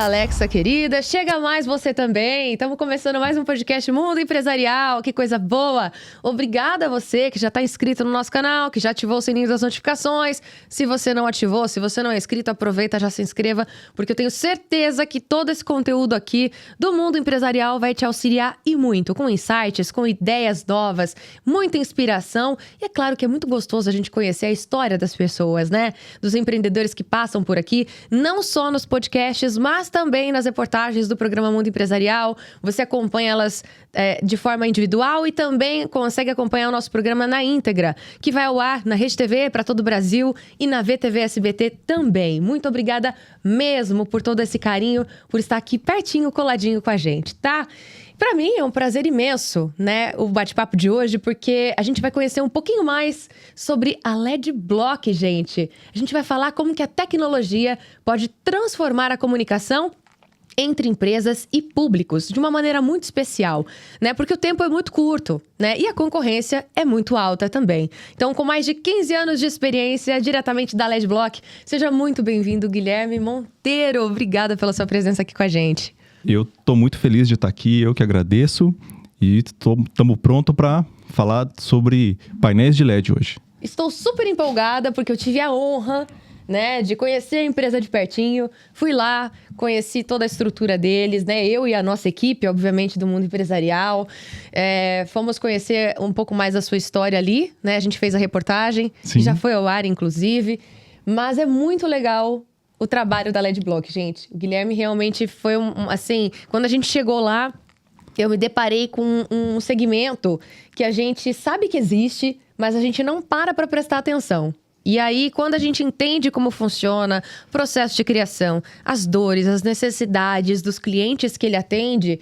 Alexa querida, chega mais você também. Estamos começando mais um podcast Mundo Empresarial, que coisa boa. Obrigada a você que já está inscrito no nosso canal, que já ativou o sininho das notificações. Se você não ativou, se você não é inscrito, aproveita, já se inscreva, porque eu tenho certeza que todo esse conteúdo aqui do Mundo Empresarial vai te auxiliar e muito, com insights, com ideias novas, muita inspiração. E é claro que é muito gostoso a gente conhecer a história das pessoas, né? Dos empreendedores que passam por aqui, não só nos podcasts, mas também nas reportagens do programa Mundo Empresarial. Você acompanha elas de forma individual e também consegue acompanhar o nosso programa na íntegra, que vai ao ar na Rede TV para todo o Brasil e na VTV SBT também. Muito obrigada mesmo por todo esse carinho, por estar aqui pertinho, coladinho com a gente, tá? Para mim é um prazer imenso, né, o bate-papo de hoje, porque a gente vai conhecer um pouquinho mais sobre a LEDblock, gente. A gente vai falar como que a tecnologia pode transformar a comunicação entre empresas e públicos de uma maneira muito especial, né? Porque o tempo é muito curto, né? E a concorrência é muito alta também. Então, com mais de 15 anos de experiência diretamente da LEDblock, seja muito bem-vindo, Guilherme Monteiro. Obrigada pela sua presença aqui com a gente. Eu estou muito feliz de estar aqui, eu que agradeço, e estamos prontos para falar sobre painéis de LED hoje. Estou super empolgada porque eu tive a honra, né, de conhecer a empresa de pertinho. Fui lá, conheci toda a estrutura deles, né? Eu e a nossa equipe, obviamente, do Mundo Empresarial. Fomos conhecer um pouco mais da sua história ali, né? A gente fez a reportagem, que já foi ao ar, inclusive. Mas é muito legal o trabalho da LEDblock, gente. O Guilherme realmente foi assim, quando a gente chegou lá, eu me deparei com um segmento que a gente sabe que existe, mas a gente não para prestar atenção. E aí, quando a gente entende como funciona o processo de criação, as dores, as necessidades dos clientes que ele atende,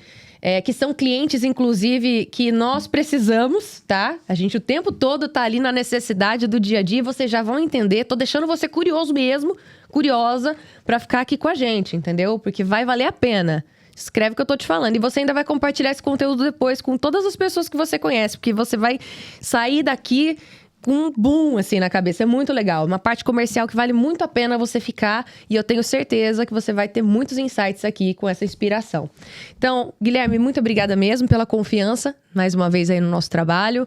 que são clientes, inclusive, que nós precisamos, tá? A gente o tempo todo tá ali na necessidade do dia a dia, vocês já vão entender. Tô deixando você curioso mesmo, curiosa, pra ficar aqui com a gente, entendeu? Porque vai valer a pena. Escreve o que eu tô te falando. E você ainda vai compartilhar esse conteúdo depois com todas as pessoas que você conhece, porque você vai sair daqui com um boom, assim, na cabeça. É muito legal. Uma parte comercial que vale muito a pena você ficar. E eu tenho certeza que você vai ter muitos insights aqui com essa inspiração. Então, Guilherme, muito obrigada mesmo pela confiança, mais uma vez aí no nosso trabalho.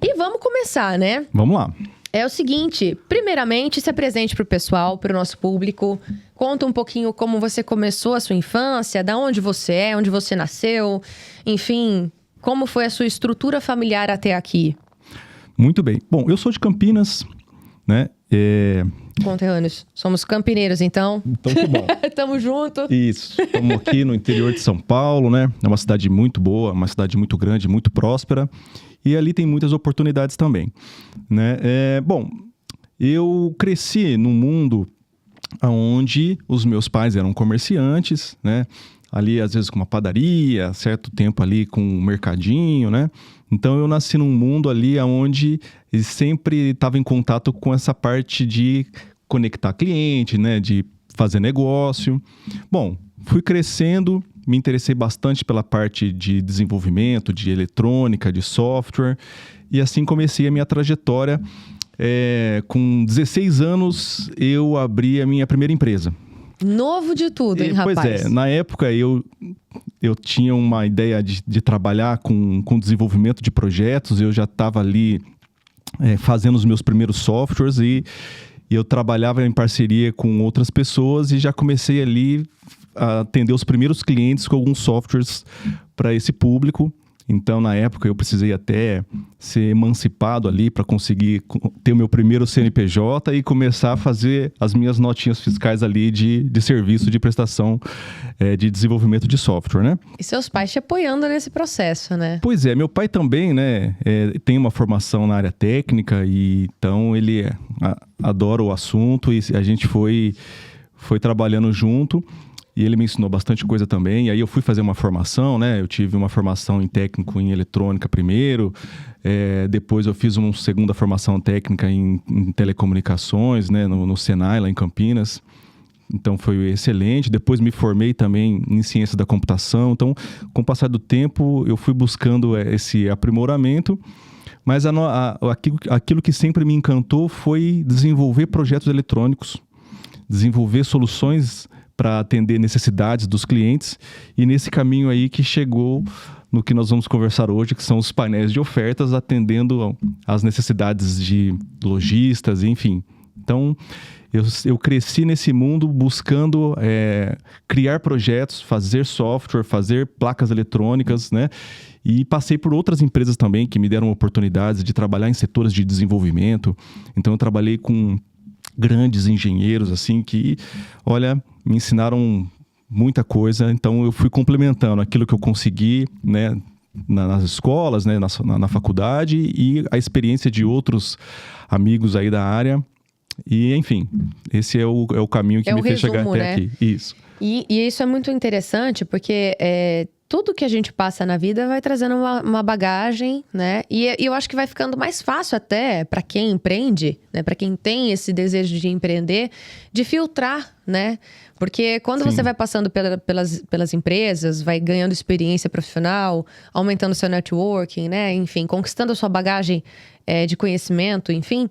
E vamos começar, né? Vamos lá. É o seguinte, primeiramente, se apresente para o pessoal, para o nosso público. Conta um pouquinho como você começou a sua infância, da onde você é, onde você nasceu. Enfim, como foi a sua estrutura familiar até aqui. Muito bem. Bom, eu sou de Campinas, né? Conterrâneos. Somos campineiros, então. Então, que bom. Tamo junto. Isso. Estamos aqui no interior de São Paulo, né? É uma cidade muito boa, uma cidade muito grande, muito próspera. E ali tem muitas oportunidades também, né? Bom, eu cresci num mundo onde os meus pais eram comerciantes, né? Ali, às vezes, com uma padaria, certo tempo ali com um mercadinho, né? Então, eu nasci num mundo ali onde sempre estava em contato com essa parte de conectar cliente, né? De fazer negócio. Bom, fui crescendo, me interessei bastante pela parte de desenvolvimento, de eletrônica, de software. E assim comecei a minha trajetória. Com 16 anos, eu abri a minha primeira empresa. Novo de tudo, hein, rapaz? Pois na época eu tinha uma ideia de trabalhar com desenvolvimento de projetos, eu já estava ali fazendo os meus primeiros softwares e eu trabalhava em parceria com outras pessoas e já comecei ali a atender os primeiros clientes com alguns softwares para esse público. Então, na época, eu precisei até ser emancipado ali para conseguir ter o meu primeiro CNPJ e começar a fazer as minhas notinhas fiscais ali de serviço de prestação de desenvolvimento de software, né? E seus pais te apoiando nesse processo, né? Pois é, meu pai também, né, tem uma formação na área técnica e então ele adora o assunto e a gente foi trabalhando junto. E ele me ensinou bastante coisa também. E aí eu fui fazer uma formação, né? Eu tive uma formação em técnico em eletrônica primeiro. Depois eu fiz uma segunda formação técnica em telecomunicações, né? No Senai, lá em Campinas. Então foi excelente. Depois me formei também em ciência da computação. Então, com o passar do tempo, eu fui buscando esse aprimoramento. Mas aquilo que sempre me encantou foi desenvolver projetos eletrônicos. Desenvolver soluções para atender necessidades dos clientes. E nesse caminho aí que chegou no que nós vamos conversar hoje, que são os painéis de ofertas, atendendo às necessidades de lojistas, enfim. Então, eu cresci nesse mundo buscando criar projetos, fazer software, fazer placas eletrônicas, né? E passei por outras empresas também que me deram oportunidades de trabalhar em setores de desenvolvimento. Então, eu trabalhei com grandes engenheiros, assim, que, olha, me ensinaram muita coisa. Então, eu fui complementando aquilo que eu consegui, né, nas escolas, né, na faculdade, e a experiência de outros amigos aí da área. E, enfim, esse é o caminho que me fez chegar até aqui. Isso. E isso é muito interessante, porque tudo que a gente passa na vida vai trazendo uma bagagem, né? E eu acho que vai ficando mais fácil até para quem empreende, né? Para quem tem esse desejo de empreender, de filtrar, né? Porque quando você vai passando pelas empresas, vai ganhando experiência profissional, aumentando seu networking, né? Enfim, conquistando a sua bagagem de conhecimento, enfim,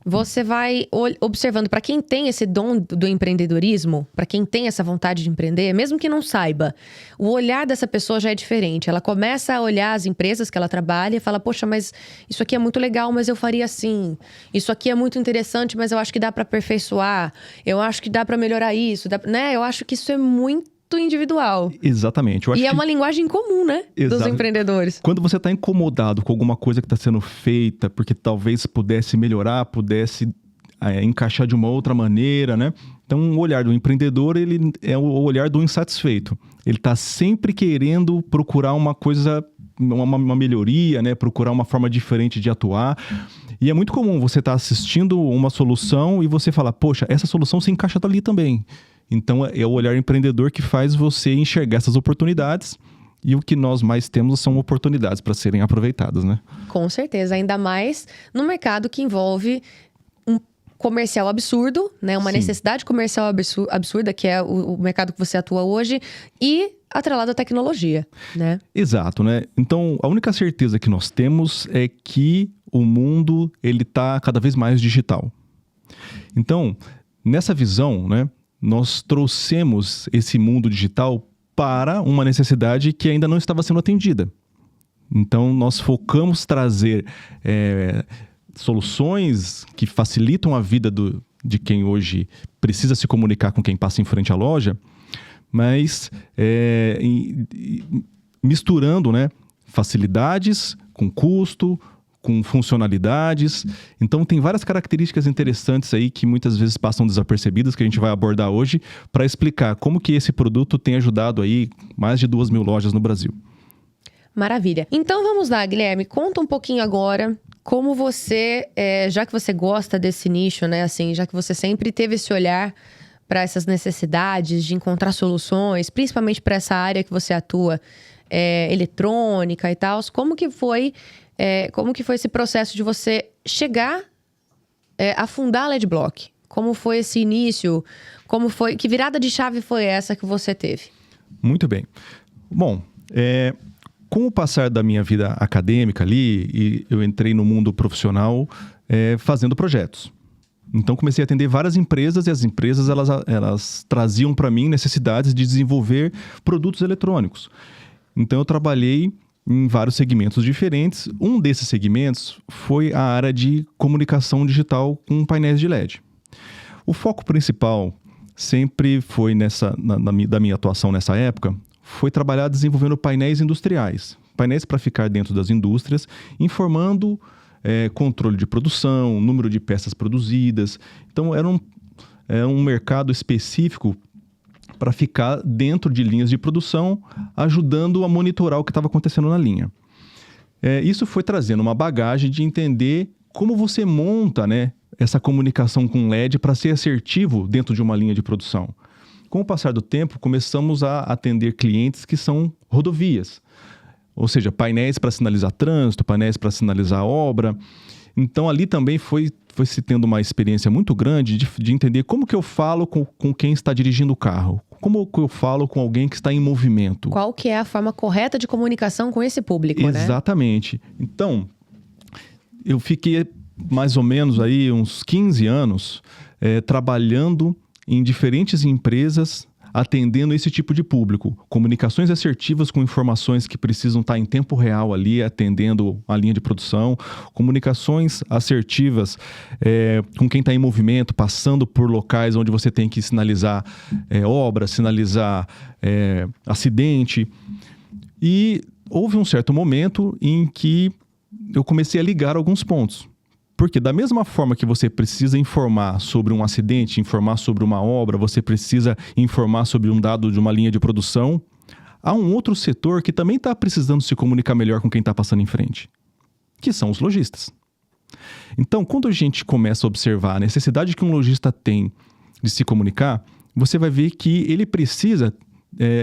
você vai observando, para quem tem esse dom do empreendedorismo, para quem tem essa vontade de empreender, mesmo que não saiba, o olhar dessa pessoa já é diferente. Ela começa a olhar as empresas que ela trabalha e fala, poxa, mas isso aqui é muito legal, mas eu faria assim. Isso aqui é muito interessante, mas eu acho que dá para aperfeiçoar. Eu acho que dá para melhorar isso, né? Eu acho que isso é muito individual. Exatamente. E é uma linguagem comum, né? Dos empreendedores. Quando você está incomodado com alguma coisa que está sendo feita, porque talvez pudesse melhorar, pudesse encaixar de uma outra maneira, né? Então, o olhar do empreendedor, ele é o olhar do insatisfeito. Ele está sempre querendo procurar uma coisa, uma melhoria, né? Procurar uma forma diferente de atuar. E é muito comum você estar assistindo uma solução e você falar, poxa, essa solução se encaixa ali também. Então, é o olhar empreendedor que faz você enxergar essas oportunidades. E o que nós mais temos são oportunidades para serem aproveitadas, né? Com certeza. Ainda mais no mercado que envolve um comercial absurdo, né? Uma necessidade comercial absurda, que é o mercado que você atua hoje, e atrelado à tecnologia, né? Exato, né? Então, a única certeza que nós temos é que o mundo, ele está cada vez mais digital. Então, nessa visão, né? Nós trouxemos esse mundo digital para uma necessidade que ainda não estava sendo atendida. Então, nós focamos trazer soluções que facilitam a vida de quem hoje precisa se comunicar com quem passa em frente à loja, mas misturando, né, facilidades com custo, com funcionalidades. Então, tem várias características interessantes aí que muitas vezes passam desapercebidas, que a gente vai abordar hoje, para explicar como que esse produto tem ajudado aí mais de 2.000 lojas no Brasil. Maravilha. Então, vamos lá, Guilherme. Conta um pouquinho agora como você, já que você gosta desse nicho, né? Assim, já que você sempre teve esse olhar para essas necessidades de encontrar soluções, principalmente para essa área que você atua, eletrônica e tal, como que foi esse processo de você chegar a fundar a LEDblock? Como foi esse início? Que virada de chave foi essa que você teve? Muito bem. Bom, com o passar da minha vida acadêmica ali, eu entrei no mundo profissional fazendo projetos. Então, comecei a atender várias empresas e as empresas elas traziam para mim necessidades de desenvolver produtos eletrônicos. Então, eu trabalhei em vários segmentos diferentes. Um desses segmentos foi a área de comunicação digital com painéis de LED. O foco principal sempre foi da minha atuação nessa época, foi trabalhar desenvolvendo painéis industriais. Painéis para ficar dentro das indústrias, informando controle de produção, número de peças produzidas. Então, era um mercado específico para ficar dentro de linhas de produção, ajudando a monitorar o que estava acontecendo na linha. Isso foi trazendo uma bagagem de entender como você monta, né, essa comunicação com LED para ser assertivo dentro de uma linha de produção. Com o passar do tempo, começamos a atender clientes que são rodovias, ou seja, painéis para sinalizar trânsito, painéis para sinalizar obra. Então, ali também foi se tendo uma experiência muito grande de entender como que eu falo com quem está dirigindo o carro. Como que eu falo com alguém que está em movimento. Qual que é a forma correta de comunicação com esse público, né? Exatamente. Então, eu fiquei mais ou menos aí uns 15 anos trabalhando em diferentes empresas, atendendo esse tipo de público. Comunicações assertivas com informações que precisam estar em tempo real ali, atendendo a linha de produção. Comunicações assertivas com quem está em movimento, passando por locais onde você tem que sinalizar obra, sinalizar acidente. E houve um certo momento em que eu comecei a ligar alguns pontos. Porque da mesma forma que você precisa informar sobre um acidente, informar sobre uma obra, você precisa informar sobre um dado de uma linha de produção, há um outro setor que também está precisando se comunicar melhor com quem está passando em frente, que são os lojistas. Então, quando a gente começa a observar a necessidade que um lojista tem de se comunicar, você vai ver que ele precisa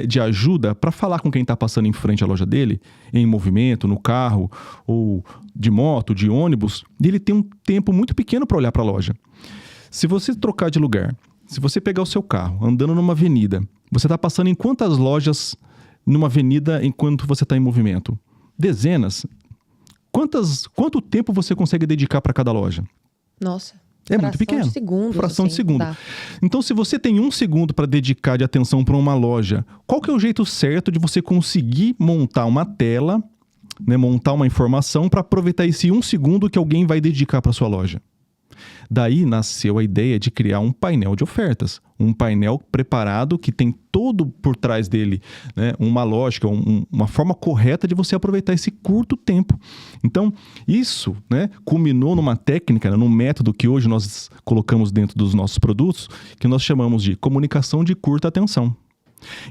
de ajuda para falar com quem está passando em frente à loja dele, em movimento, no carro, ou de moto, de ônibus, e ele tem um tempo muito pequeno para olhar para a loja. Se você trocar de lugar, se você pegar o seu carro, andando numa avenida, você está passando em quantas lojas numa avenida enquanto você está em movimento? Dezenas. Quanto tempo você consegue dedicar para cada loja? Nossa. É muito pequeno. Fração de segundo. Dá. Então, se você tem 1 segundo para dedicar de atenção para uma loja, qual que é o jeito certo de você conseguir montar uma tela, né, montar uma informação para aproveitar esse 1 segundo que alguém vai dedicar para sua loja? Daí nasceu a ideia de criar um painel de ofertas. Um painel preparado que tem todo por trás dele, né, uma lógica, uma forma correta de você aproveitar esse curto tempo. Então, isso, né, culminou numa técnica, num método que hoje nós colocamos dentro dos nossos produtos, que nós chamamos de comunicação de curta atenção.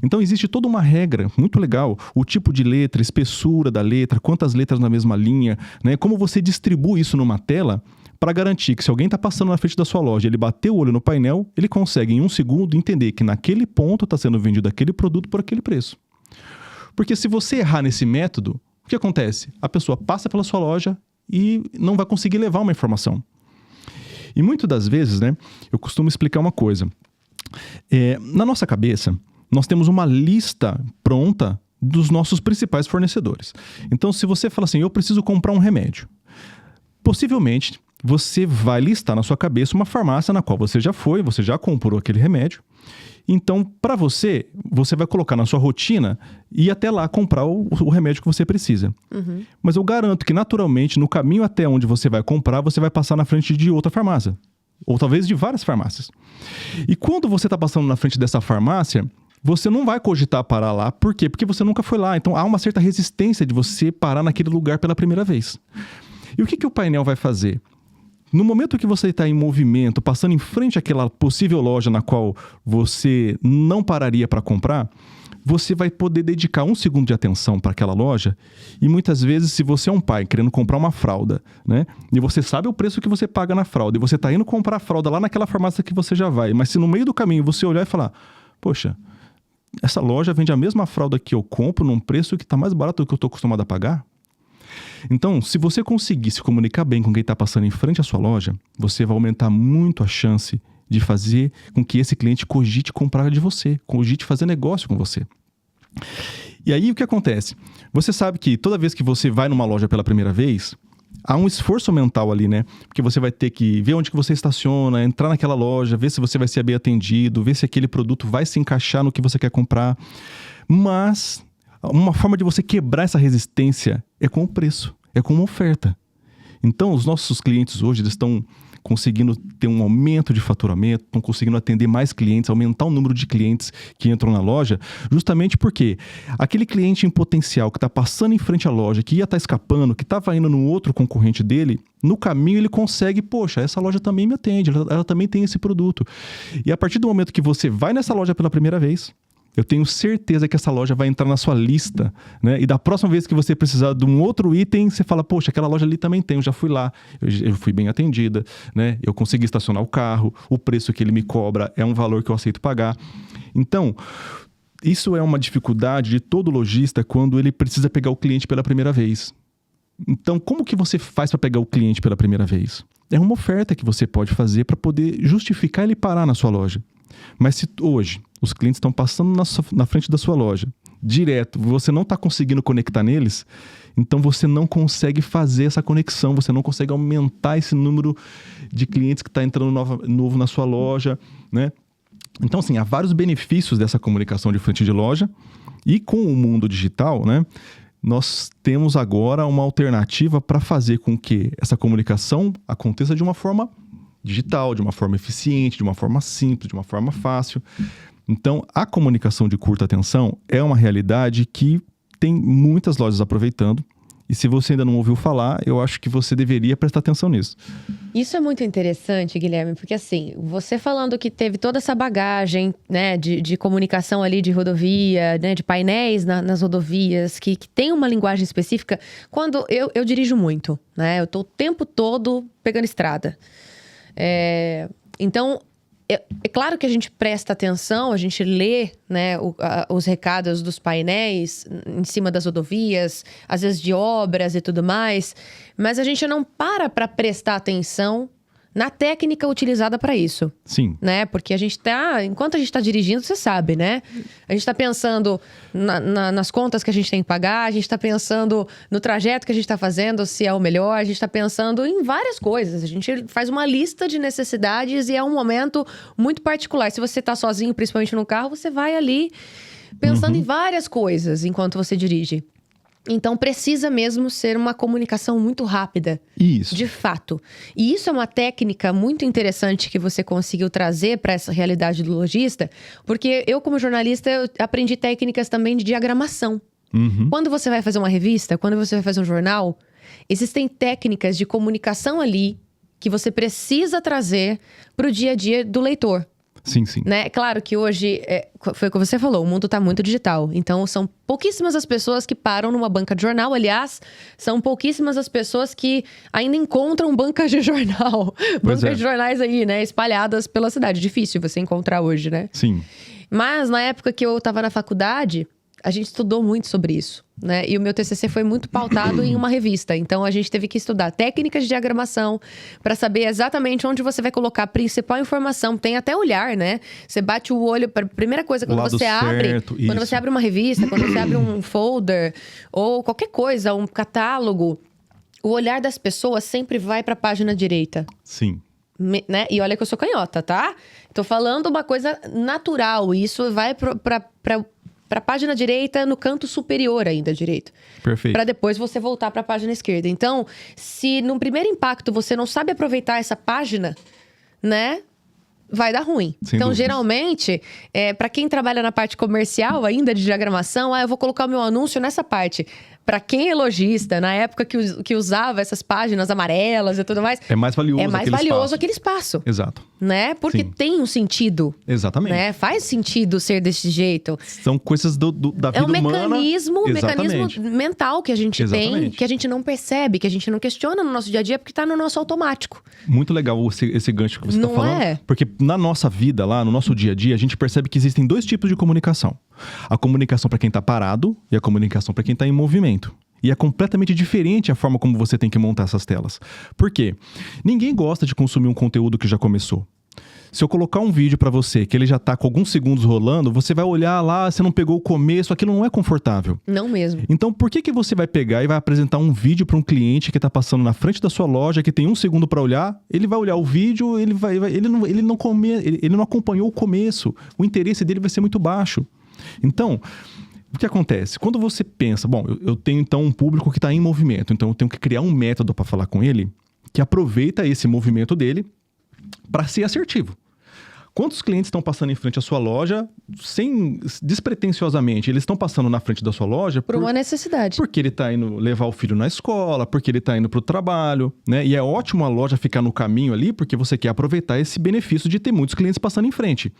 Então, existe toda uma regra muito legal, o tipo de letra, espessura da letra, quantas letras na mesma linha, né, como você distribui isso numa tela, para garantir que se alguém está passando na frente da sua loja, ele bater o olho no painel, ele consegue em 1 segundo entender que naquele ponto está sendo vendido aquele produto por aquele preço. Porque se você errar nesse método, o que acontece? A pessoa passa pela sua loja e não vai conseguir levar uma informação. E muitas das vezes, né, eu costumo explicar uma coisa. Na nossa cabeça, nós temos uma lista pronta dos nossos principais fornecedores. Então, se você fala assim, eu preciso comprar um remédio, possivelmente você vai listar na sua cabeça uma farmácia na qual você já foi, você já comprou aquele remédio. Então, para você vai colocar na sua rotina e ir até lá comprar o remédio que você precisa. Uhum. Mas eu garanto que, naturalmente, no caminho até onde você vai comprar, você vai passar na frente de outra farmácia. Ou talvez de várias farmácias. E quando você está passando na frente dessa farmácia, você não vai cogitar parar lá. Por quê? Porque você nunca foi lá. Então, há uma certa resistência de você parar naquele lugar pela primeira vez. E o que o painel vai fazer? No momento que você está em movimento, passando em frente àquela possível loja na qual você não pararia para comprar, você vai poder dedicar 1 segundo de atenção para aquela loja. E muitas vezes, se você é um pai querendo comprar uma fralda, né, e você sabe o preço que você paga na fralda, e você está indo comprar a fralda lá naquela farmácia que você já vai, mas se no meio do caminho você olhar e falar, poxa, essa loja vende a mesma fralda que eu compro num preço que está mais barato do que eu estou acostumado a pagar? Então, se você conseguir se comunicar bem com quem está passando em frente à sua loja, você vai aumentar muito a chance de fazer com que esse cliente cogite comprar de você, cogite fazer negócio com você. E aí, o que acontece? Você sabe que toda vez que você vai numa loja pela primeira vez, há um esforço mental ali, né? Porque você vai ter que ver onde que você estaciona, entrar naquela loja, ver se você vai ser bem atendido, ver se aquele produto vai se encaixar no que você quer comprar. Mas uma forma de você quebrar essa resistência é com o preço, é com uma oferta. Então, os nossos clientes hoje eles estão conseguindo ter um aumento de faturamento, estão conseguindo atender mais clientes, aumentar o número de clientes que entram na loja, justamente porque aquele cliente em potencial que está passando em frente à loja, que ia estar escapando, que estava indo no outro concorrente dele, no caminho ele consegue, poxa, essa loja também me atende, ela também tem esse produto. E a partir do momento que você vai nessa loja pela primeira vez, eu tenho certeza que essa loja vai entrar na sua lista, né? E da próxima vez que você precisar de um outro item, você fala, poxa, aquela loja ali também tem, eu já fui lá, eu fui bem atendida, né? Eu consegui estacionar o carro, o preço que ele me cobra é um valor que eu aceito pagar. Então, isso é uma dificuldade de todo lojista quando ele precisa pegar o cliente pela primeira vez. Então, como que você faz para pegar o cliente pela primeira vez? É uma oferta que você pode fazer para poder justificar ele parar na sua loja. Mas se hoje os clientes estão passando na frente da sua loja, direto, você não está conseguindo conectar neles, então você não consegue fazer essa conexão, você não consegue aumentar esse número de clientes que está entrando novo na sua loja, né? Então, assim, há vários benefícios dessa comunicação de frente de loja. E com o mundo digital, né, nós temos agora uma alternativa para fazer com que essa comunicação aconteça de uma forma digital, de uma forma eficiente, de uma forma simples, de uma forma fácil. Então, a comunicação de curta atenção é uma realidade que tem muitas lojas aproveitando. E se você ainda não ouviu falar, eu acho que você deveria prestar atenção nisso. Isso é muito interessante, Guilherme, porque assim, você falando que teve toda essa bagagem, né, de comunicação ali de rodovia, né, de painéis nas rodovias, que tem uma linguagem específica. Quando eu dirijo muito, né, eu tô o tempo todo pegando estrada. Então, é claro que a gente presta atenção, a gente lê, né, os recados dos painéis em cima das rodovias, às vezes de obras e tudo mais, mas a gente não para prestar atenção na técnica utilizada para isso. Sim. Né? Porque enquanto a gente está dirigindo, você sabe, né? A gente está pensando nas contas que a gente tem que pagar, a gente está pensando no trajeto que a gente está fazendo, se é o melhor, a gente está pensando em várias coisas. A gente faz uma lista de necessidades e é um momento muito particular. Se você está sozinho, principalmente no carro, você vai ali pensando em várias coisas enquanto você dirige. Então, precisa mesmo ser uma comunicação muito rápida. Isso. De fato. E isso é uma técnica muito interessante que você conseguiu trazer para essa realidade do lojista, porque eu, como jornalista, eu aprendi técnicas também de diagramação. Quando você vai fazer uma revista, quando você vai fazer um jornal, existem técnicas de comunicação ali que você precisa trazer para o dia a dia do leitor. Sim, sim. Né? Claro que hoje, foi o que você falou, o mundo está muito digital. Então, são pouquíssimas as pessoas que param numa banca de jornal. Aliás, são pouquíssimas as pessoas que ainda encontram bancas de jornal. Bancas de jornais aí, né? Espalhadas pela cidade. Difícil você encontrar hoje, né? Sim. Mas, na época que eu estava na faculdade, a gente estudou muito sobre isso, né? E o meu TCC foi muito pautado em uma revista. Então, a gente teve que estudar técnicas de diagramação para saber exatamente onde você vai colocar a principal informação. Tem até olhar, né? Você bate o olho para a primeira coisa quando você abre. Quando você abre uma revista, quando você abre um folder ou qualquer coisa, um catálogo, o olhar das pessoas sempre vai para a página direita. Sim. Né? E olha que eu sou canhota, tá? Tô falando uma coisa natural. E isso vai para a página direita, no canto superior ainda direito. Perfeito. Para depois você voltar para a página esquerda. Então, se no primeiro impacto você não sabe aproveitar essa página, né? Vai dar ruim. Sem então, dúvidas. geralmente, para quem trabalha na parte comercial ainda de diagramação, eu vou colocar o meu anúncio nessa parte. Para quem é lojista, na época que usava essas páginas amarelas e tudo mais... É mais valioso aquele espaço. Exato. Né? Porque Sim. tem um sentido. Exatamente. Né? Faz sentido ser desse jeito. São coisas da vida humana. mecanismo mental que a gente Exatamente. tem, que a gente não percebe, que a gente não questiona no nosso dia a dia, porque tá no nosso automático. Muito legal esse gancho que você está Não falando. é? Porque na nossa vida, lá no nosso dia a dia, a gente percebe que existem dois tipos de comunicação. A comunicação para quem está parado e a comunicação para quem está em movimento. E é completamente diferente a forma como você tem que montar essas telas. Por quê? Ninguém gosta de consumir um conteúdo que já começou. Se eu colocar um vídeo para você que ele já tá com alguns segundos rolando, você vai olhar lá, você não pegou o começo, aquilo não é confortável. Não mesmo. Então, por que você vai pegar e vai apresentar um vídeo para um cliente que está passando na frente da sua loja, que tem um segundo para olhar? Ele vai olhar o vídeo, ele não acompanhou o começo. O interesse dele vai ser muito baixo. Então, o que acontece? Quando você pensa, bom, eu tenho então um público que está em movimento, então eu tenho que criar um método para falar com ele que aproveita esse movimento dele para ser assertivo. Quantos clientes estão passando em frente à sua loja despretensiosamente? Eles estão passando na frente da sua loja Por uma necessidade. Porque ele está indo levar o filho na escola, porque ele está indo para o trabalho, né? E é ótimo a loja ficar no caminho ali, porque você quer aproveitar esse benefício de ter muitos clientes passando em frente.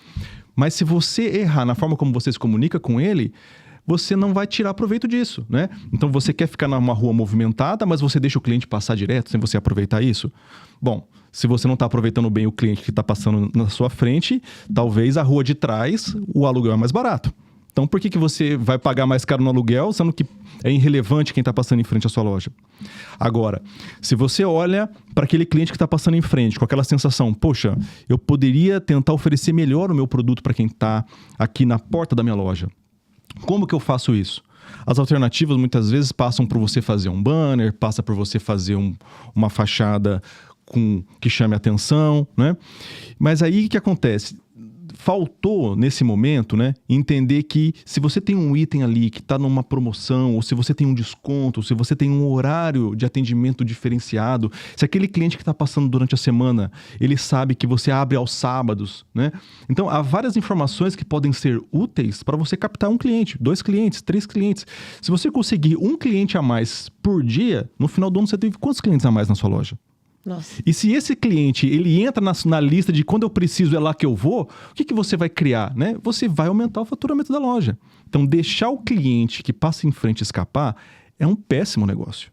Mas se você errar na forma como você se comunica com ele, você não vai tirar proveito disso, né? Então, você quer ficar numa rua movimentada, mas você deixa o cliente passar direto, sem você aproveitar isso? Bom, se você não está aproveitando bem o cliente que está passando na sua frente, talvez a rua de trás, o aluguel é mais barato. Então, por que você vai pagar mais caro no aluguel, sendo que é irrelevante quem está passando em frente à sua loja? Agora, se você olha para aquele cliente que está passando em frente com aquela sensação, poxa, eu poderia tentar oferecer melhor o meu produto para quem está aqui na porta da minha loja. Como que eu faço isso? As alternativas muitas vezes passam por você fazer um banner, passa por você fazer uma fachada que chame atenção, né? Mas aí o que acontece? faltou nesse momento, né, entender que se você tem um item ali que está numa promoção, ou se você tem um desconto, ou se você tem um horário de atendimento diferenciado, se aquele cliente que está passando durante a semana, ele sabe que você abre aos sábados, né? Então, há várias informações que podem ser úteis para você captar um cliente, 2 clientes, 3 clientes. Se você conseguir um cliente a mais por dia, no final do ano você teve quantos clientes a mais na sua loja? Nossa. E se esse cliente, ele entra na lista de quando eu preciso é lá que eu vou, o que você vai criar, né? Você vai aumentar o faturamento da loja. Então, deixar o cliente que passa em frente escapar é um péssimo negócio.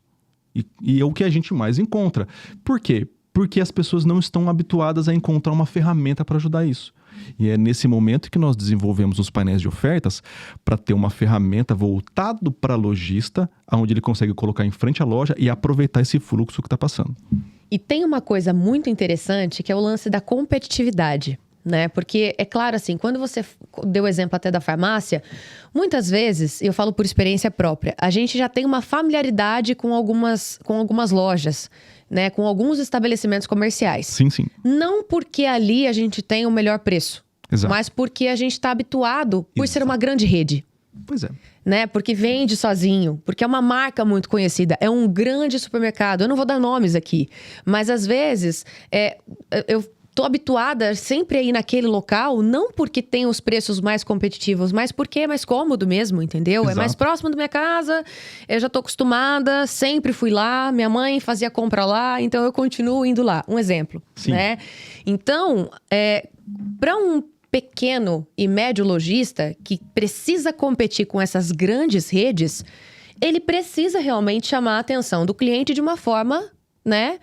E é o que a gente mais encontra. Por quê? Porque as pessoas não estão habituadas a encontrar uma ferramenta para ajudar isso. E é nesse momento que nós desenvolvemos os painéis de ofertas para ter uma ferramenta voltada para lojista, onde ele consegue colocar em frente à loja e aproveitar esse fluxo que está passando. E tem uma coisa muito interessante que é o lance da competitividade, né? Porque é claro assim, quando você deu o exemplo até da farmácia, muitas vezes, eu falo por experiência própria, a gente já tem uma familiaridade com algumas lojas, né? Com alguns estabelecimentos comerciais. Sim, sim. Não porque ali a gente tem o melhor preço, Exato. mas porque a gente está habituado por ser uma grande rede. Pois é. Né? Porque vende sozinho, porque é uma marca muito conhecida, é um grande supermercado. Eu não vou dar nomes aqui, mas às vezes eu tô habituada sempre a ir naquele local, não porque tem os preços mais competitivos, mas porque é mais cômodo mesmo, entendeu? Exato. É mais próximo da minha casa, eu já tô acostumada, sempre fui lá, minha mãe fazia compra lá, então eu continuo indo lá. Um exemplo, Sim. né? Então, para um pequeno e médio lojista que precisa competir com essas grandes redes, ele precisa realmente chamar a atenção do cliente de uma forma, né,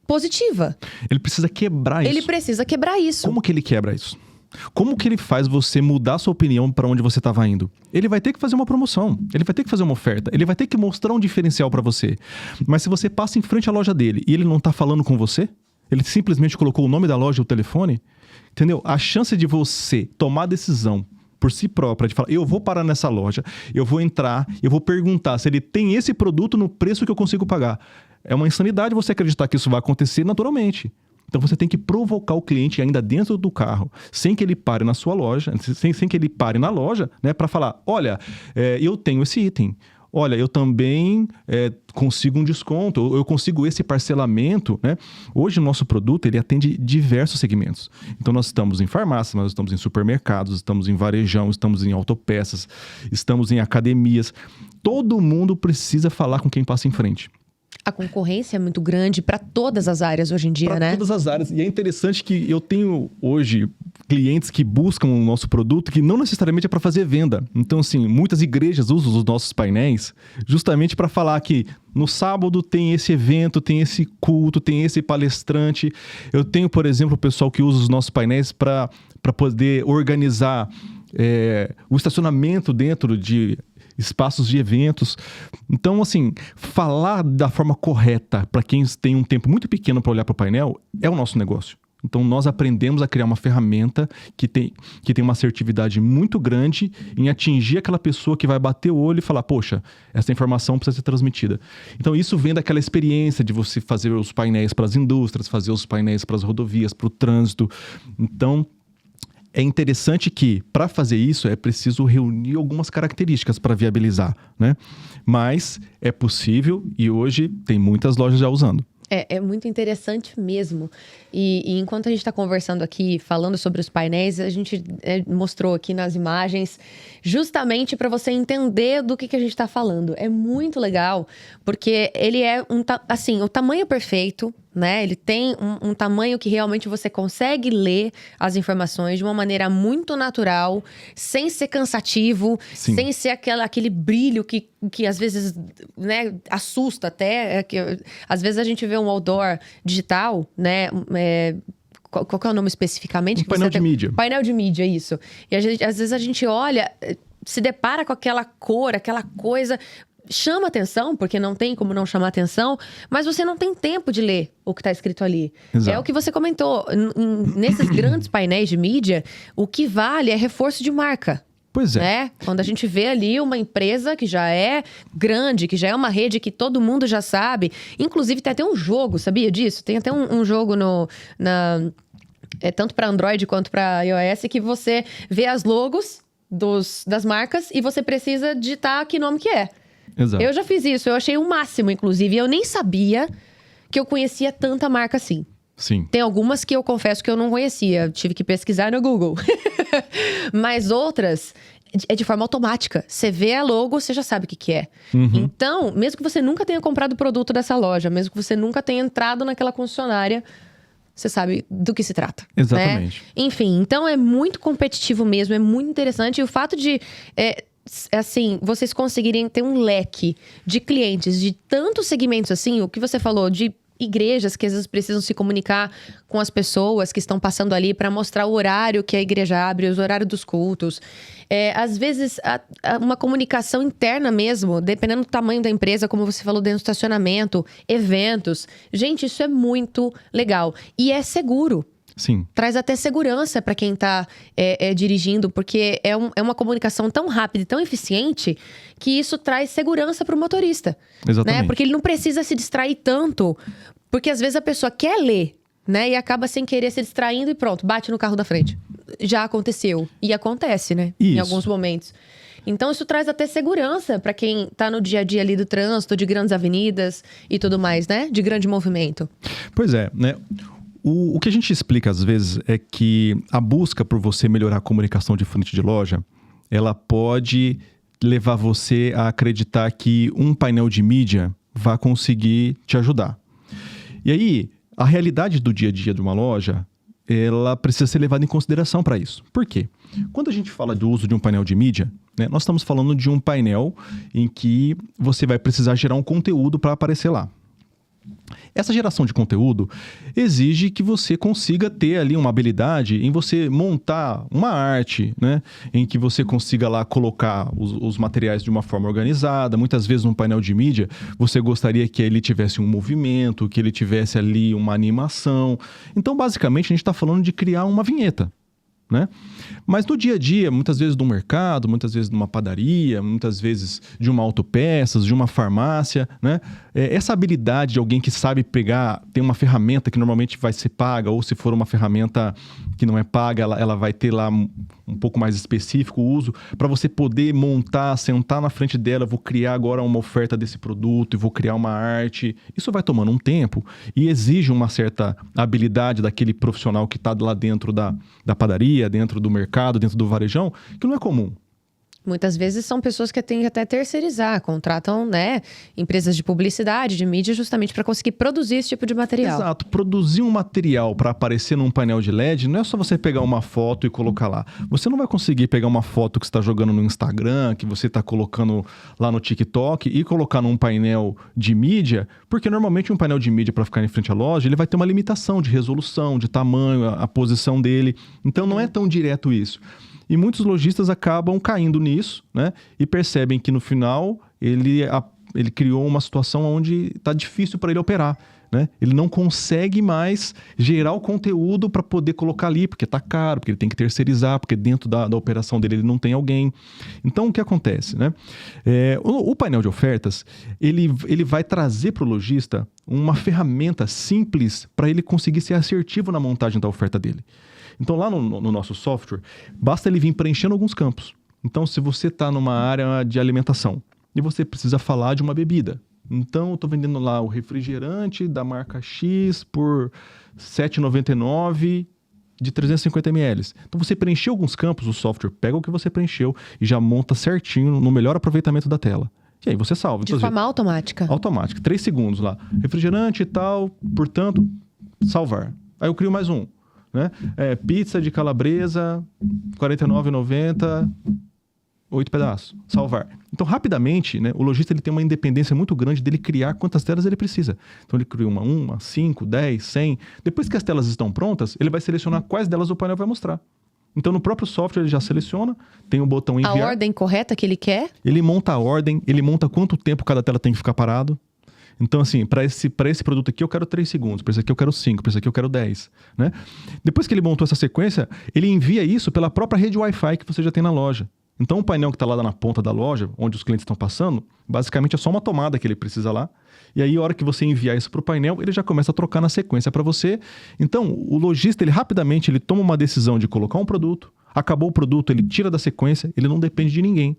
positiva. Ele precisa quebrar isso. Ele precisa quebrar isso. Como que ele quebra isso? Como que ele faz você mudar sua opinião para onde você estava indo? Ele vai ter que fazer uma promoção, ele vai ter que fazer uma oferta, ele vai ter que mostrar um diferencial para você. Mas se você passa em frente à loja dele e ele não está falando com você, ele simplesmente colocou o nome da loja e o telefone, entendeu? A chance de você tomar a decisão por si própria, de falar, eu vou parar nessa loja, eu vou entrar, eu vou perguntar se ele tem esse produto no preço que eu consigo pagar. É uma insanidade você acreditar que isso vai acontecer naturalmente. Então você tem que provocar o cliente ainda dentro do carro, sem que ele pare na sua loja, sem que ele pare na loja, né, para falar, olha, eu tenho esse item. Olha, eu também consigo um desconto, eu consigo esse parcelamento, né? Hoje o nosso produto, ele atende diversos segmentos. Então nós estamos em farmácias, nós estamos em supermercados, estamos em varejão, estamos em autopeças, estamos em academias. Todo mundo precisa falar com quem passa em frente. A concorrência é muito grande para todas as áreas hoje em dia, né? Para todas as áreas. E é interessante que eu tenho hoje clientes que buscam o nosso produto que não necessariamente é para fazer venda. Então, assim, muitas igrejas usam os nossos painéis justamente para falar que no sábado tem esse evento, tem esse culto, tem esse palestrante. Eu tenho, por exemplo, o pessoal que usa os nossos painéis para poder organizar o estacionamento dentro de espaços de eventos. Então, assim, falar da forma correta para quem tem um tempo muito pequeno para olhar para o painel é o nosso negócio. Então, nós aprendemos a criar uma ferramenta que tem uma assertividade muito grande em atingir aquela pessoa que vai bater o olho e falar, poxa, essa informação precisa ser transmitida. Então, isso vem daquela experiência de você fazer os painéis para as indústrias, fazer os painéis para as rodovias, para o trânsito. Então, é interessante que, para fazer isso, é preciso reunir algumas características para viabilizar, né? Mas é possível e hoje tem muitas lojas já usando. É muito interessante mesmo. E enquanto a gente está conversando aqui, falando sobre os painéis, a gente mostrou aqui nas imagens, justamente para você entender do que a gente está falando. É muito legal, porque ele é o tamanho perfeito, né? Ele tem um tamanho que realmente você consegue ler as informações de uma maneira muito natural, sem ser cansativo, Sim. sem ser aquele brilho que às vezes, né, assusta até. Às vezes a gente vê um outdoor digital, né? Qual que é o nome especificamente? Painel de mídia. Painel de mídia, isso. E às vezes a gente olha, se depara com aquela cor, aquela coisa, chama atenção, porque não tem como não chamar atenção, mas você não tem tempo de ler o que está escrito ali. Exato. É o que você comentou. Nesses grandes painéis de mídia, o que vale é reforço de marca. Pois é. Né? Quando a gente vê ali uma empresa que já é grande, que já é uma rede que todo mundo já sabe. Inclusive, tem até um jogo, sabia disso? Tem até um jogo tanto para Android quanto para iOS, que você vê as logos das marcas e você precisa digitar que nome que é. Exato. Eu já fiz isso, eu achei o máximo, inclusive. Eu nem sabia que eu conhecia tanta marca assim. Sim. Tem algumas que eu confesso que eu não conhecia, tive que pesquisar no Google. Mas outras é de forma automática. Você vê a logo, você já sabe o que é. Então, mesmo que você nunca tenha comprado o produto dessa loja, mesmo que você nunca tenha entrado naquela concessionária, você sabe do que se trata. Exatamente. Né? Enfim, então é muito competitivo mesmo, é muito interessante. E o fato de, assim, vocês conseguirem ter um leque de clientes de tantos segmentos assim, o que você falou de igrejas que às vezes precisam se comunicar com as pessoas que estão passando ali para mostrar o horário que a igreja abre, os horários dos cultos. Às vezes, uma comunicação interna mesmo, dependendo do tamanho da empresa, como você falou, dentro do estacionamento, eventos. Gente, isso é muito legal. E é seguro. Sim. Traz até segurança para quem está dirigindo, porque é uma comunicação tão rápida e tão eficiente que isso traz segurança para o motorista. Exatamente. Né? Porque ele não precisa se distrair tanto, porque às vezes a pessoa quer ler, né? E acaba sem querer se distraindo e pronto, bate no carro da frente. Já aconteceu. E acontece, né? Isso. Em alguns momentos. Então, isso traz até segurança para quem está no dia a dia ali do trânsito, de grandes avenidas e tudo mais, né? De grande movimento. Pois é, né? O que a gente explica às vezes é que a busca por você melhorar a comunicação de frente de loja, ela pode levar você a acreditar que um painel de mídia vai conseguir te ajudar. E aí, a realidade do dia a dia de uma loja, ela precisa ser levada em consideração para isso. Por quê? Quando a gente fala do uso de um painel de mídia, né, nós estamos falando de um painel em que você vai precisar gerar um conteúdo para aparecer lá. Essa geração de conteúdo exige que você consiga ter ali uma habilidade em você montar uma arte, né? Em que você consiga lá colocar os materiais de uma forma organizada. Muitas vezes num painel de mídia, você gostaria que ele tivesse um movimento, que ele tivesse ali uma animação. Então, basicamente, a gente está falando de criar uma vinheta, né? Mas no dia a dia, muitas vezes no mercado, muitas vezes numa padaria, muitas vezes de uma autopeças, de uma farmácia, né? Essa habilidade de alguém que sabe pegar, tem uma ferramenta que normalmente vai ser paga, ou se for uma ferramenta que não é paga, ela vai ter lá um pouco mais específico o uso, para você poder montar, sentar na frente dela, vou criar agora uma oferta desse produto e vou criar uma arte. Isso vai tomando um tempo e exige uma certa habilidade daquele profissional que está lá dentro da padaria, dentro do mercado, dentro do varejão, que não é comum. Muitas vezes são pessoas que têm que até terceirizar, contratam, né, empresas de publicidade, de mídia, justamente para conseguir produzir esse tipo de material. Exato. Produzir um material para aparecer num painel de LED não é só você pegar uma foto e colocar lá. Você não vai conseguir pegar uma foto que você está jogando no Instagram, que você está colocando lá no TikTok e colocar num painel de mídia, porque normalmente um painel de mídia para ficar em frente à loja, ele vai ter uma limitação de resolução, de tamanho, a posição dele. Então não é tão direto isso. E muitos lojistas acabam caindo nisso, né? E percebem que no final ele criou uma situação onde está difícil para ele operar, né? Ele não consegue mais gerar o conteúdo para poder colocar ali, porque está caro, porque ele tem que terceirizar, porque dentro da operação dele ele não tem alguém. Então, o que acontece, né? O painel de ofertas, ele vai trazer para o lojista uma ferramenta simples para ele conseguir ser assertivo na montagem da oferta dele. Então, lá no nosso software, basta ele vir preenchendo alguns campos. Então, se você está numa área de alimentação e você precisa falar de uma bebida. Então, eu estou vendendo lá o refrigerante da marca X por R$ 7,99 de 350 ml. Então, você preencheu alguns campos, o software pega o que você preencheu e já monta certinho no melhor aproveitamento da tela. E aí você salva. De forma automática. Automática. 3 segundos lá. Refrigerante e tal, portanto, salvar. Aí eu crio mais um. Né? Pizza de calabresa, R$ 49,90, 8 pedaços, salvar. Então, rapidamente, né, o lojista ele tem uma independência muito grande dele criar quantas telas ele precisa. Então, ele cria uma 5, 10, 100. Depois que as telas estão prontas, ele vai selecionar quais delas o painel vai mostrar. Então, no próprio software, ele já seleciona, tem o botão enviar. A ordem correta que ele quer? Ele monta a ordem, ele monta quanto tempo cada tela tem que ficar parado. Então, assim, para esse produto aqui eu quero 3 segundos, para esse aqui eu quero 5, para esse aqui eu quero 10, né? Depois que ele montou essa sequência, ele envia isso pela própria rede Wi-Fi que você já tem na loja. Então, o painel que está lá na ponta da loja, onde os clientes estão passando, basicamente é só uma tomada que ele precisa lá. E aí, a hora que você enviar isso para o painel, ele já começa a trocar na sequência para você. Então, o lojista, ele rapidamente ele toma uma decisão de colocar um produto, acabou o produto, ele tira da sequência, ele não depende de ninguém.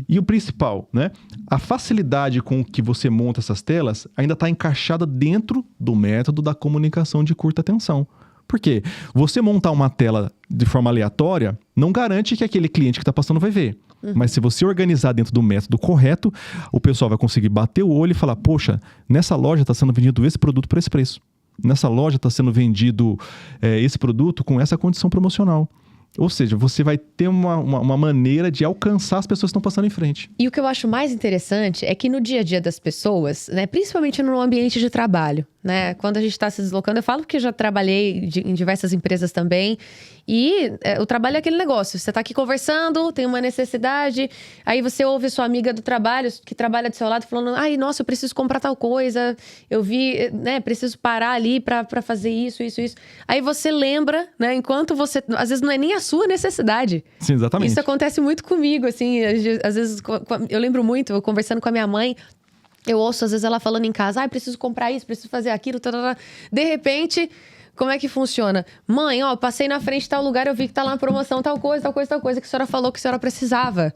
E o principal, né? A facilidade com que você monta essas telas ainda está encaixada dentro do método da comunicação de curta tensão. Por quê? Você montar uma tela de forma aleatória não garante que aquele cliente que está passando vai ver. Mas se você organizar dentro do método correto, o pessoal vai conseguir bater o olho e falar, poxa, nessa loja está sendo vendido esse produto por esse preço. Nessa loja está sendo vendido esse produto com essa condição promocional. Ou seja, você vai ter uma maneira de alcançar as pessoas que estão passando em frente. E o que eu acho mais interessante é que no dia a dia das pessoas, né, principalmente no ambiente de trabalho, né, quando a gente está se deslocando, eu falo que já trabalhei em diversas empresas também, e o trabalho é aquele negócio, você está aqui conversando, tem uma necessidade, aí você ouve sua amiga do trabalho, que trabalha do seu lado, falando, ai, nossa, eu preciso comprar tal coisa, eu vi, né, preciso parar ali para fazer isso. Aí você lembra, né, enquanto você, às vezes não é nem a sua necessidade. Sim, exatamente. Isso acontece muito comigo, assim, às vezes, eu lembro muito, eu conversando com a minha mãe, eu ouço às vezes ela falando em casa, preciso comprar isso, preciso fazer aquilo, tarará. De repente, como é que funciona? Mãe, ó, passei na frente de tal lugar, eu vi que tá lá na promoção, tal coisa, que a senhora falou que a senhora precisava.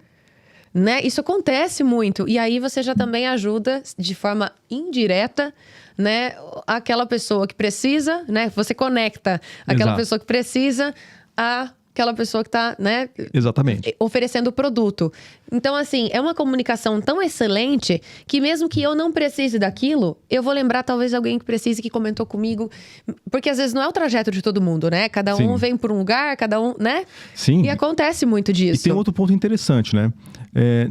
Né? Isso acontece muito. E aí você já também ajuda, de forma indireta, né, aquela pessoa que precisa, né? Você conecta aquela Exato. pessoa que precisa a aquela pessoa que está, né, Exatamente. oferecendo o produto. Então, assim, é uma comunicação tão excelente que mesmo que eu não precise daquilo, eu vou lembrar talvez alguém que precise, que comentou comigo. Porque às vezes não é o trajeto de todo mundo, né? Cada um vem por um lugar, cada um, né? Sim. E acontece muito disso. E tem outro ponto interessante, né?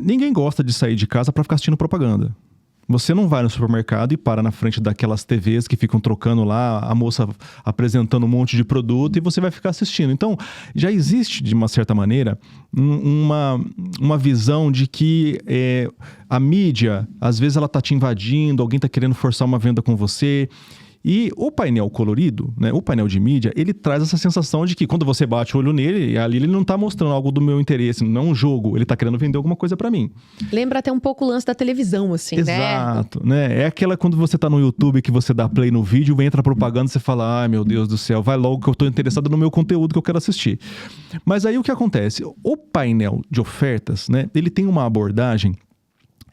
Ninguém gosta de sair de casa para ficar assistindo propaganda. Você não vai no supermercado e para na frente daquelas TVs que ficam trocando lá, a moça apresentando um monte de produto e você vai ficar assistindo. Então, já existe, de uma certa maneira, uma visão de que a mídia, às vezes ela está te invadindo, alguém está querendo forçar uma venda com você. E o painel colorido, né, o painel de mídia, ele traz essa sensação de que quando você bate o olho nele, ali ele não está mostrando algo do meu interesse, não é um jogo, ele está querendo vender alguma coisa para mim. Lembra até um pouco o lance da televisão, assim, Exato, né? É aquela quando você tá no YouTube que você dá play no vídeo, entra a propaganda e você fala, ai meu Deus do céu, vai logo que eu tô interessado no meu conteúdo que eu quero assistir. Mas aí o que acontece? O painel de ofertas, né, ele tem uma abordagem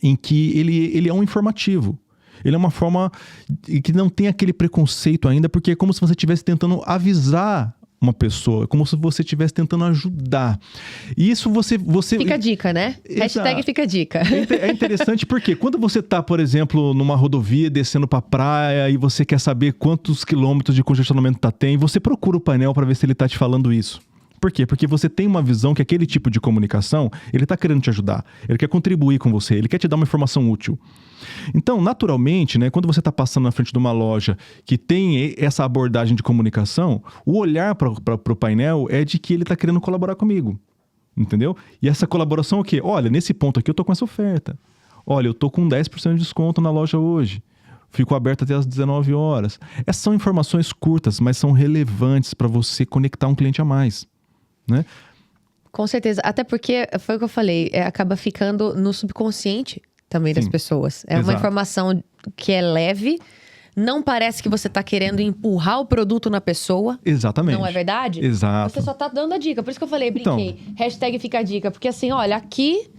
em que ele é um informativo. Ele é uma forma que não tem aquele preconceito ainda, porque é como se você estivesse tentando avisar uma pessoa, como se você estivesse tentando ajudar. E isso você... Fica a dica, né? Exato. Hashtag fica a dica. É interessante porque quando você tá, por exemplo, numa rodovia descendo pra praia e você quer saber quantos quilômetros de congestionamento tem, você procura o painel para ver se ele tá te falando isso. Por quê? Porque você tem uma visão que aquele tipo de comunicação, ele tá querendo te ajudar, ele quer contribuir com você, ele quer te dar uma informação útil. Então, naturalmente, né, quando você está passando na frente de uma loja que tem essa abordagem de comunicação, o olhar para o painel é de que ele está querendo colaborar comigo, entendeu? E essa colaboração é o quê? Olha, nesse ponto aqui eu tô com essa oferta. Olha, eu tô com 10% de desconto na loja hoje. Fico aberto até às 19 horas. Essas são informações curtas, mas são relevantes para você conectar um cliente a mais, né? Com certeza. Até porque, foi o que eu falei, acaba ficando no subconsciente também das pessoas. É uma informação que é leve, não parece que você está querendo empurrar o produto na pessoa. Exatamente. Não é verdade? Exato. Você só está dando a dica. Por isso que eu falei, brinquei. Então, hashtag fica a dica. Porque assim, olha, aqui,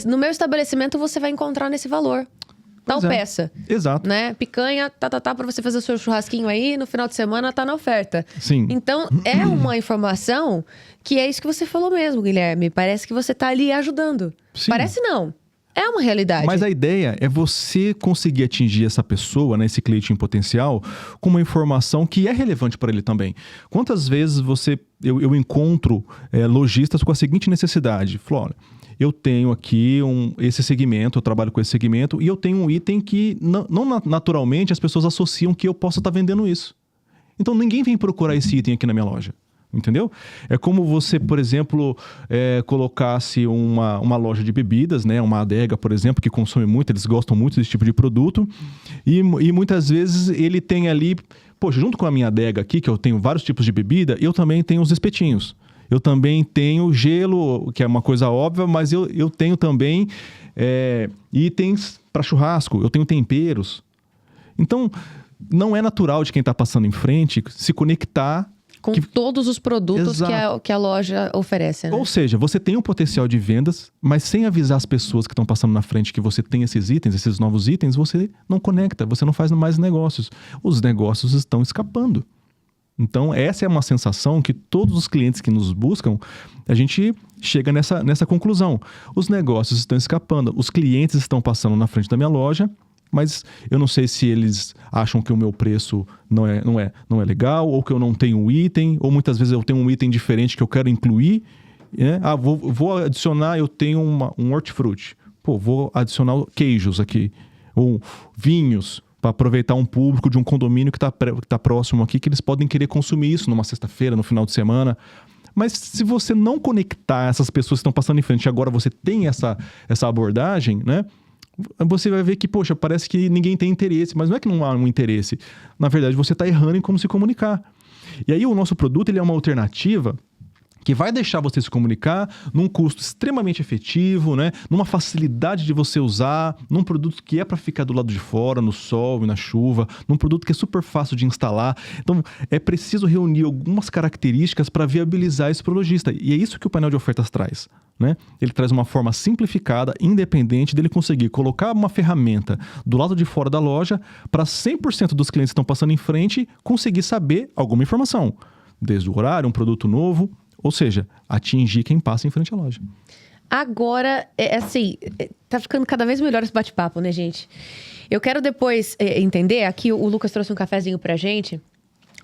no meu estabelecimento, você vai encontrar nesse valor. Tal peça. Exato. Né? Picanha, pra você fazer o seu churrasquinho aí, no final de semana tá na oferta. Sim. Então, é uma informação que é isso que você falou mesmo, Guilherme. Parece que você tá ali ajudando. Sim. Parece não. É uma realidade. Mas a ideia é você conseguir atingir essa pessoa, né, esse cliente em potencial, com uma informação que é relevante para ele também. Quantas vezes eu encontro lojistas com a seguinte necessidade? Falo, olha, eu tenho aqui esse segmento, eu trabalho com esse segmento, e eu tenho um item que não naturalmente as pessoas associam que eu possa estar vendendo isso. Então ninguém vem procurar esse item aqui na minha loja. Entendeu? É como você, por exemplo, colocasse uma loja de bebidas, né? Uma adega, por exemplo, que consome muito, eles gostam muito desse tipo de produto. E muitas vezes ele tem ali... Poxa, junto com a minha adega aqui, que eu tenho vários tipos de bebida, eu também tenho os espetinhos. Eu também tenho gelo, que é uma coisa óbvia, mas eu tenho também itens para churrasco, eu tenho temperos. Então, não é natural de quem está passando em frente se conectar com todos os produtos que a loja oferece, né? Ou seja, você tem um potencial de vendas, mas sem avisar as pessoas que estão passando na frente que você tem esses itens, esses novos itens, você não conecta, você não faz mais negócios. Os negócios estão escapando. Então, essa é uma sensação que todos os clientes que nos buscam, a gente chega nessa conclusão. Os negócios estão escapando, os clientes estão passando na frente da minha loja, mas eu não sei se eles acham que o meu preço não é legal, ou que eu não tenho um item, ou muitas vezes eu tenho um item diferente que eu quero incluir. Né? Vou adicionar, eu tenho um hortifruti. Vou adicionar queijos aqui, ou vinhos, para aproveitar um público de um condomínio que tá próximo aqui, que eles podem querer consumir isso numa sexta-feira, no final de semana. Mas se você não conectar essas pessoas que estão passando em frente, agora você tem essa abordagem, né? Você vai ver que, poxa, parece que ninguém tem interesse, mas não é que não há um interesse. Na verdade, você está errando em como se comunicar. E aí o nosso produto ele é uma alternativa que vai deixar você se comunicar num custo extremamente efetivo, né? Numa facilidade de você usar, num produto que é para ficar do lado de fora, no sol e na chuva, num produto que é super fácil de instalar. Então, é preciso reunir algumas características para viabilizar esse pro lojista. E é isso que o painel de ofertas traz, né? Ele traz uma forma simplificada, independente dele conseguir colocar uma ferramenta do lado de fora da loja para 100% dos clientes que estão passando em frente conseguir saber alguma informação. Desde o horário, um produto novo, ou seja, atingir quem passa em frente à loja. Agora, tá ficando cada vez melhor esse bate-papo, né, gente? Eu quero depois entender, aqui o Lucas trouxe um cafezinho pra gente.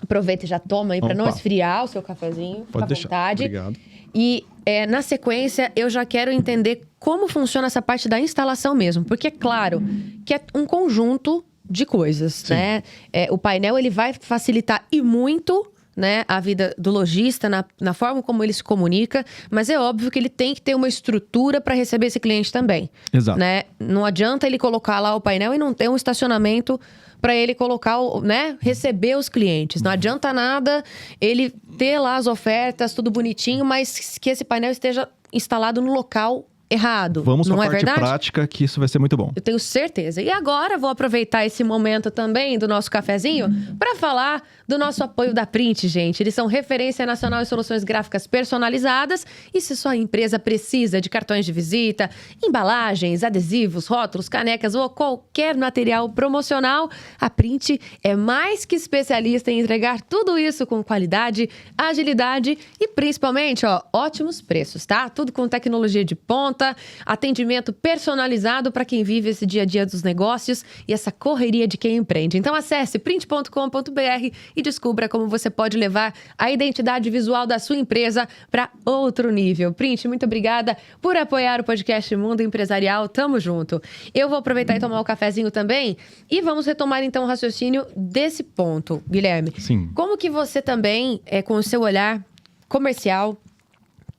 Aproveita e já toma aí pra não esfriar o seu cafezinho. Pode deixar. Vontade. Obrigado. E na sequência, eu já quero entender como funciona essa parte da instalação mesmo. Porque é claro que é um conjunto de coisas, Sim. né? O painel, ele vai facilitar e muito, né, a vida do lojista, na forma como ele se comunica, mas é óbvio que ele tem que ter uma estrutura para receber esse cliente também. Exato. Né? Não adianta ele colocar lá o painel e não ter um estacionamento para ele colocar, né, receber os clientes. Não adianta nada ele ter lá as ofertas, tudo bonitinho, mas que esse painel esteja instalado no local errado. Vamos para a parte verdade? prática, que isso vai ser muito bom. Eu tenho certeza. E agora vou aproveitar esse momento também do nosso cafezinho para falar do nosso apoio da Print, gente. Eles são referência nacional em soluções gráficas personalizadas. E se sua empresa precisa de cartões de visita, embalagens, adesivos, rótulos, canecas ou qualquer material promocional, a Print é mais que especialista em entregar tudo isso com qualidade, agilidade e principalmente, ótimos preços, tá? Tudo com tecnologia de ponta, atendimento personalizado para quem vive esse dia a dia dos negócios e essa correria de quem empreende. Então acesse print.com.br e descubra como você pode levar a identidade visual da sua empresa para outro nível. Print, muito obrigada por apoiar o podcast Mundo Empresarial. Tamo junto. Eu vou aproveitar e tomar o cafezinho também e vamos retomar então o raciocínio desse ponto, Guilherme. Sim. Como que você também, com o seu olhar comercial,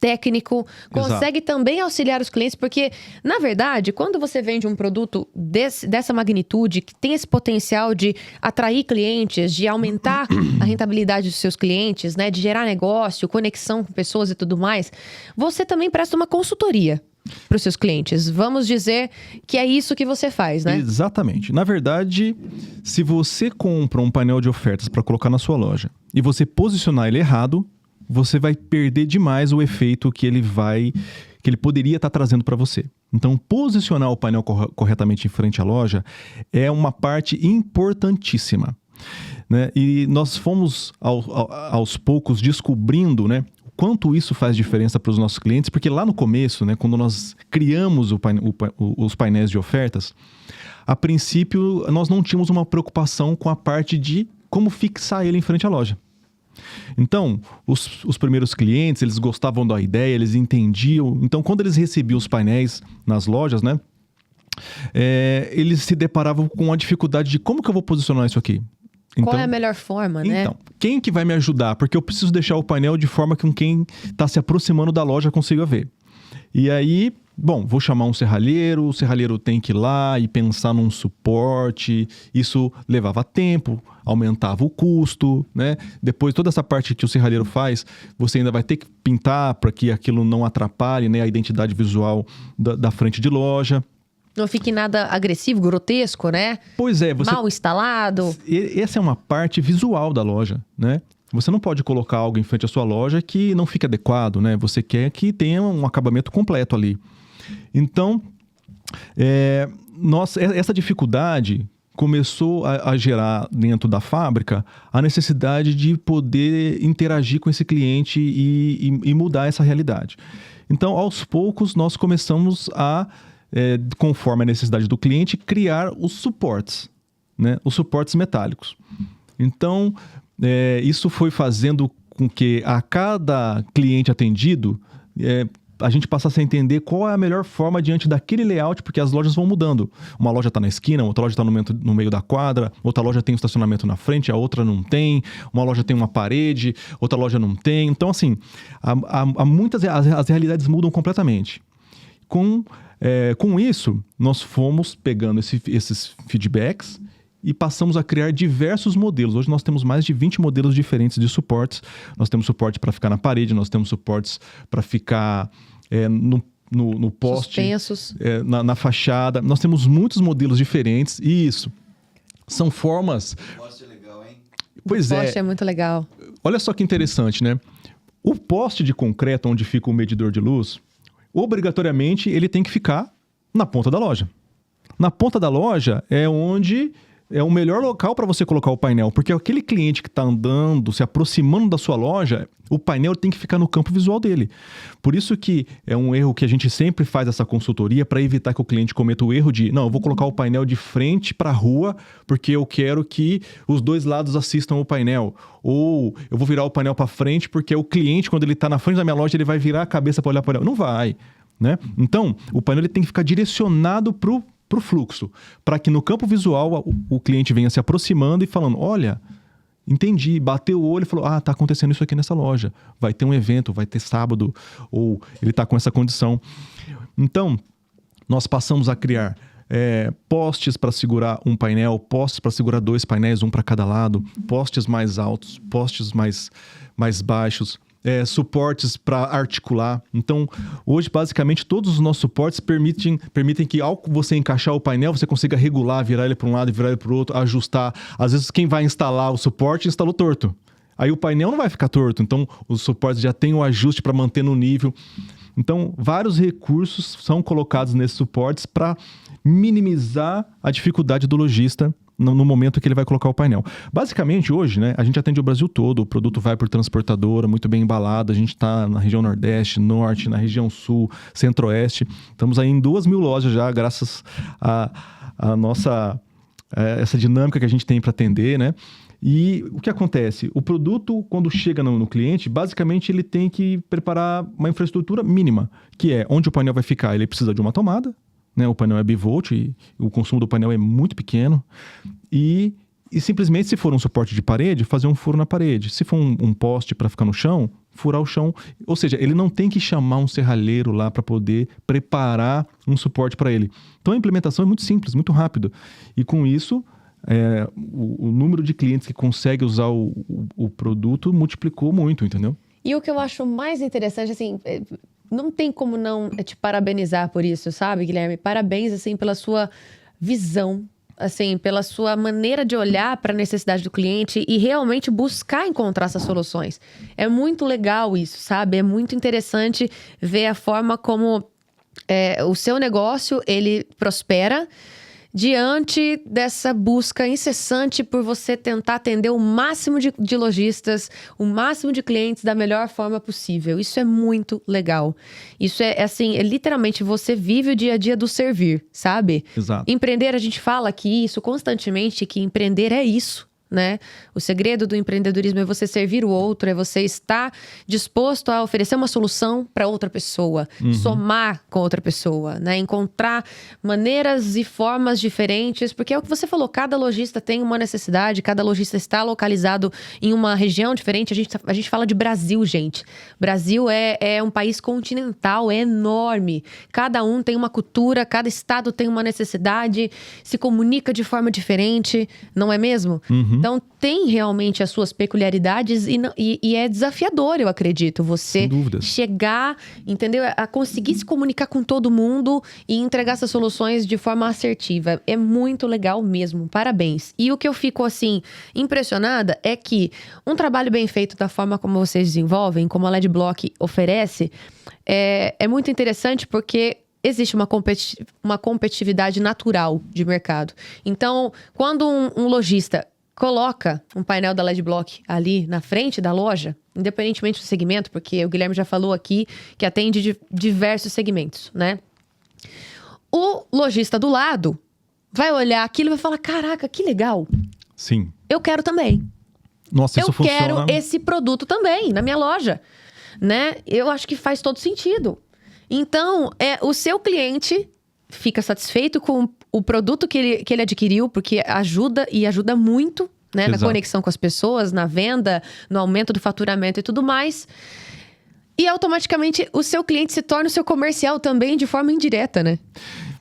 técnico, consegue também auxiliar os clientes, porque, na verdade, quando você vende um produto dessa magnitude, que tem esse potencial de atrair clientes, de aumentar a rentabilidade dos seus clientes, né, de gerar negócio, conexão com pessoas e tudo mais, você também presta uma consultoria para os seus clientes. Vamos dizer que é isso que você faz, né? Exatamente. Na verdade, se você compra um painel de ofertas para colocar na sua loja e você posicionar ele errado, você vai perder demais o efeito que ele poderia estar trazendo para você. Então, posicionar o painel corretamente em frente à loja é uma parte importantíssima, né? E nós fomos aos poucos descobrindo, né, o quanto isso faz diferença para os nossos clientes, porque lá no começo, né, quando nós criamos os painéis de ofertas, a princípio nós não tínhamos uma preocupação com a parte de como fixar ele em frente à loja. Então, os primeiros clientes, eles gostavam da ideia, eles entendiam. Então, quando eles recebiam os painéis nas lojas, né, eles se deparavam com a dificuldade de como que eu vou posicionar isso aqui. Então, qual é a melhor forma, né? Então, quem que vai me ajudar? Porque eu preciso deixar o painel de forma que quem está se aproximando da loja consiga ver. E aí, bom, vou chamar um serralheiro, o serralheiro tem que ir lá e pensar num suporte. Isso levava tempo, aumentava o custo, né? Depois, toda essa parte que o serralheiro faz, você ainda vai ter que pintar para que aquilo não atrapalhe, né, a identidade visual da frente de loja. Não fique nada agressivo, grotesco, né? Pois é. Mal instalado. Essa é uma parte visual da loja, né? Você não pode colocar algo em frente à sua loja que não fique adequado, né? Você quer que tenha um acabamento completo ali. Então, essa dificuldade começou a gerar dentro da fábrica a necessidade de poder interagir com esse cliente e mudar essa realidade. Então, aos poucos, nós começamos a, conforme a necessidade do cliente, criar os suportes, né? Os suportes metálicos. Então, isso foi fazendo com que a cada cliente atendido, a gente passasse a entender qual é a melhor forma diante daquele layout, porque as lojas vão mudando. Uma loja está na esquina, outra loja está no meio da quadra, outra loja tem um estacionamento na frente, a outra não tem, uma loja tem uma parede, outra loja não tem. Então, assim, as realidades mudam completamente. Com isso, nós fomos pegando esses feedbacks e passamos a criar diversos modelos. Hoje nós temos mais de 20 modelos diferentes de suportes. Nós temos suporte para ficar na parede, nós temos suportes para ficar no poste, suspensos, na fachada. Nós temos muitos modelos diferentes e isso são formas... O poste é legal, hein? Pois o poste é muito legal. Olha só que interessante, né? O poste de concreto onde fica o medidor de luz, obrigatoriamente ele tem que ficar na ponta da loja. Na ponta da loja é onde... é o melhor local para você colocar o painel, porque aquele cliente que está andando, se aproximando da sua loja, o painel tem que ficar no campo visual dele. Por isso que é um erro que a gente sempre faz essa consultoria para evitar que o cliente cometa o erro de, não, eu vou colocar o painel de frente para a rua porque eu quero que os dois lados assistam o painel. Ou eu vou virar o painel para frente porque o cliente, quando ele está na frente da minha loja, ele vai virar a cabeça para olhar para o painel. Não vai, né? Então, o painel ele tem que ficar direcionado para o fluxo, para que no campo visual o cliente venha se aproximando e falando, olha, entendi, bateu o olho e falou, tá acontecendo isso aqui nessa loja, vai ter um evento, vai ter sábado, ou ele está com essa condição. Então, nós passamos a criar postes para segurar um painel, postes para segurar 2 painéis, um para cada lado, postes mais altos, postes mais baixos, suportes para articular. Então, hoje, basicamente, todos os nossos suportes permitem que, ao você encaixar o painel, você consiga regular, virar ele para um lado e virar ele para o outro, ajustar. Às vezes, quem vai instalar o suporte, instalou torto. Aí o painel não vai ficar torto. Então, os suportes já têm o ajuste para manter no nível. Então, vários recursos são colocados nesses suportes para minimizar a dificuldade do lojista no momento que ele vai colocar o painel. Basicamente, hoje, né, a gente atende o Brasil todo, o produto vai por transportadora, muito bem embalado, a gente está na região Nordeste, Norte, na região Sul, Centro-Oeste. Estamos aí em 2.000 lojas já, graças a nossa essa dinâmica que a gente tem para atender, né? E o que acontece? O produto, quando chega no cliente, basicamente ele tem que preparar uma infraestrutura mínima, que é onde o painel vai ficar. Ele precisa de uma tomada, né? O painel é bivolt e o consumo do painel é muito pequeno. E simplesmente, se for um suporte de parede, fazer um furo na parede. Se for um poste para ficar no chão, furar o chão. Ou seja, ele não tem que chamar um serralheiro lá para poder preparar um suporte para ele. Então a implementação é muito simples, muito rápido. E com isso, o número de clientes que consegue usar o produto multiplicou muito, entendeu? E o que eu acho mais interessante, assim, não tem como não te parabenizar por isso, sabe, Guilherme? Parabéns, assim, pela sua visão, assim, pela sua maneira de olhar para a necessidade do cliente e realmente buscar encontrar essas soluções. É muito legal isso, sabe? É muito interessante ver a forma como o seu negócio, ele prospera diante dessa busca incessante por você tentar atender o máximo de lojistas, o máximo de clientes da melhor forma possível. Isso é muito legal. Isso assim, literalmente você vive o dia a dia do servir, sabe? Exato. Empreender, a gente fala aqui isso constantemente, que empreender é isso. né? O segredo do empreendedorismo é você servir o outro, é você estar disposto a oferecer uma solução para outra pessoa, somar com outra pessoa, né? Encontrar maneiras e formas diferentes, porque é o que você falou, cada lojista tem uma necessidade, cada lojista está localizado em uma região diferente. A gente fala de Brasil, gente. Brasil é um país continental, é enorme. Cada um tem uma cultura, cada estado tem uma necessidade, se comunica de forma diferente, não é mesmo? Então, tem realmente as suas peculiaridades e é desafiador, eu acredito, você chegar, entendeu? A conseguir se comunicar com todo mundo e entregar essas soluções de forma assertiva. É muito legal mesmo, parabéns. E o que eu fico, assim, impressionada é que um trabalho bem feito da forma como vocês desenvolvem, como a LedBlock oferece, é muito interessante porque existe uma competitividade natural de mercado. Então, quando um lojista coloca um painel da LedBlock ali na frente da loja, independentemente do segmento, porque o Guilherme já falou aqui que atende diversos segmentos, né? O lojista do lado vai olhar aquilo e vai falar, caraca, que legal. Sim. Eu quero também. Nossa, isso funciona. Eu quero esse produto também na minha loja, né? Eu acho que faz todo sentido. Então, o seu cliente fica satisfeito com o produto que ele adquiriu, porque ajuda muito, né, na conexão com as pessoas, na venda, no aumento do faturamento e tudo mais. E automaticamente o seu cliente se torna o seu comercial também de forma indireta, né?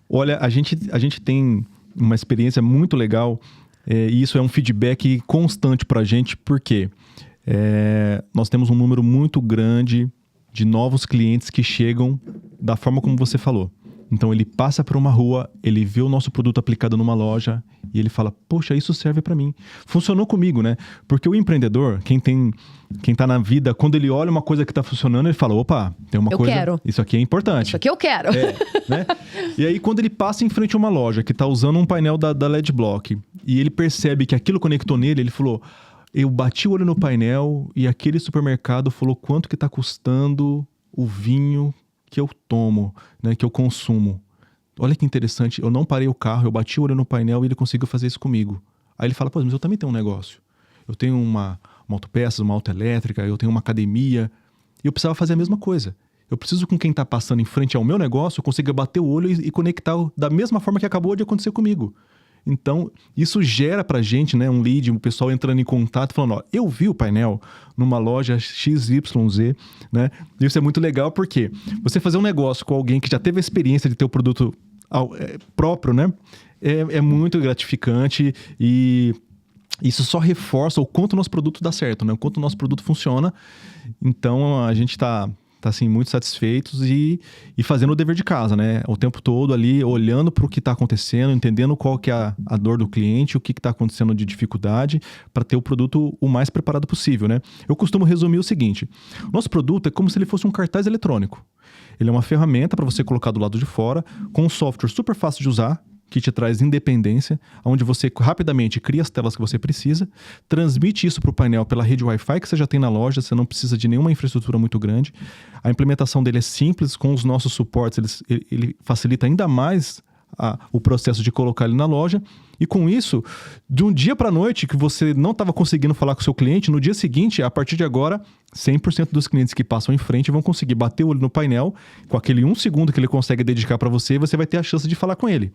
Olha, a gente tem uma experiência muito legal e isso é um feedback constante pra gente, porque nós temos um número muito grande de novos clientes que chegam da forma como você falou. Então ele passa por uma rua, ele vê o nosso produto aplicado numa loja e ele fala, poxa, isso serve para mim. Funcionou comigo, né? Porque o empreendedor, quem tá na vida, quando ele olha uma coisa que tá funcionando, ele fala, opa, tem uma coisa... quero. Isso aqui é importante. Isso aqui eu quero. Né? E aí quando ele passa em frente a uma loja que tá usando um painel da LedBlock e ele percebe que aquilo conectou nele, ele falou, eu bati o olho no painel e aquele supermercado falou quanto que tá custando o vinho que eu tomo, né, que eu consumo. Olha que interessante, eu não parei o carro, eu bati o olho no painel e ele conseguiu fazer isso comigo. Aí ele fala, pô, mas eu também tenho um negócio. Eu tenho uma autopeças, uma autoelétrica, eu tenho uma academia. E eu precisava fazer a mesma coisa. Eu preciso com quem está passando em frente ao meu negócio, eu consiga bater o olho e conectar da mesma forma que acabou de acontecer comigo. Então, isso gera pra gente, né, um lead, o pessoal entrando em contato, falando, ó, eu vi o painel numa loja XYZ, né? Isso é muito legal porque você fazer um negócio com alguém que já teve a experiência de ter o produto próprio, né? É muito gratificante e isso só reforça o quanto o nosso produto dá certo, né? O quanto o nosso produto funciona. Então, a gente tá assim, muito satisfeitos e fazendo o dever de casa, né? O tempo todo ali, olhando para o que está acontecendo, entendendo qual que é a dor do cliente, o que está acontecendo de dificuldade, para ter o produto o mais preparado possível, né? Eu costumo resumir o seguinte, nosso produto é como se ele fosse um cartaz eletrônico. Ele é uma ferramenta para você colocar do lado de fora, com um software super fácil de usar, que te traz independência, onde você rapidamente cria as telas que você precisa, transmite isso para o painel pela rede Wi-Fi que você já tem na loja, você não precisa de nenhuma infraestrutura muito grande. A implementação dele é simples, com os nossos suportes ele facilita ainda mais o processo de colocar ele na loja. E com isso, de um dia para a noite que você não estava conseguindo falar com o seu cliente, no dia seguinte, a partir de agora, 100% dos clientes que passam em frente vão conseguir bater o olho no painel, com aquele 1 segundo que ele consegue dedicar para você, e você vai ter a chance de falar com ele.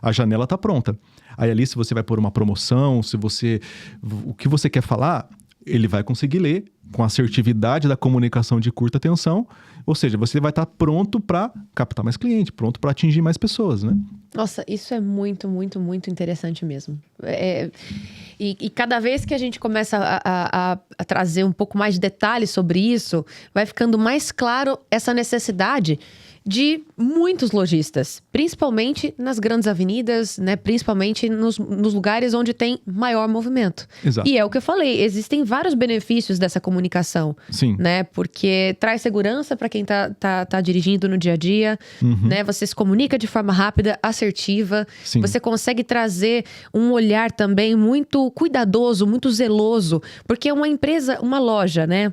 A janela está pronta. Aí ali, se você vai pôr uma promoção, o que você quer falar, ele vai conseguir ler com a assertividade da comunicação de curta atenção. Ou seja, você vai estar pronto para captar mais cliente, pronto para atingir mais pessoas, né? Nossa, isso é muito, muito, muito interessante mesmo. E cada vez que a gente começa a trazer um pouco mais de detalhes sobre isso, vai ficando mais claro essa necessidade de muitos lojistas, principalmente nas grandes avenidas, né? Principalmente nos lugares onde tem maior movimento. Exato. E é o que eu falei, existem vários benefícios dessa comunicação. Sim. Né? Porque traz segurança para quem tá dirigindo no dia a dia, né? Você se comunica de forma rápida, assertiva. Sim. Você consegue trazer um olhar também muito cuidadoso, muito zeloso, porque uma empresa, uma loja, né,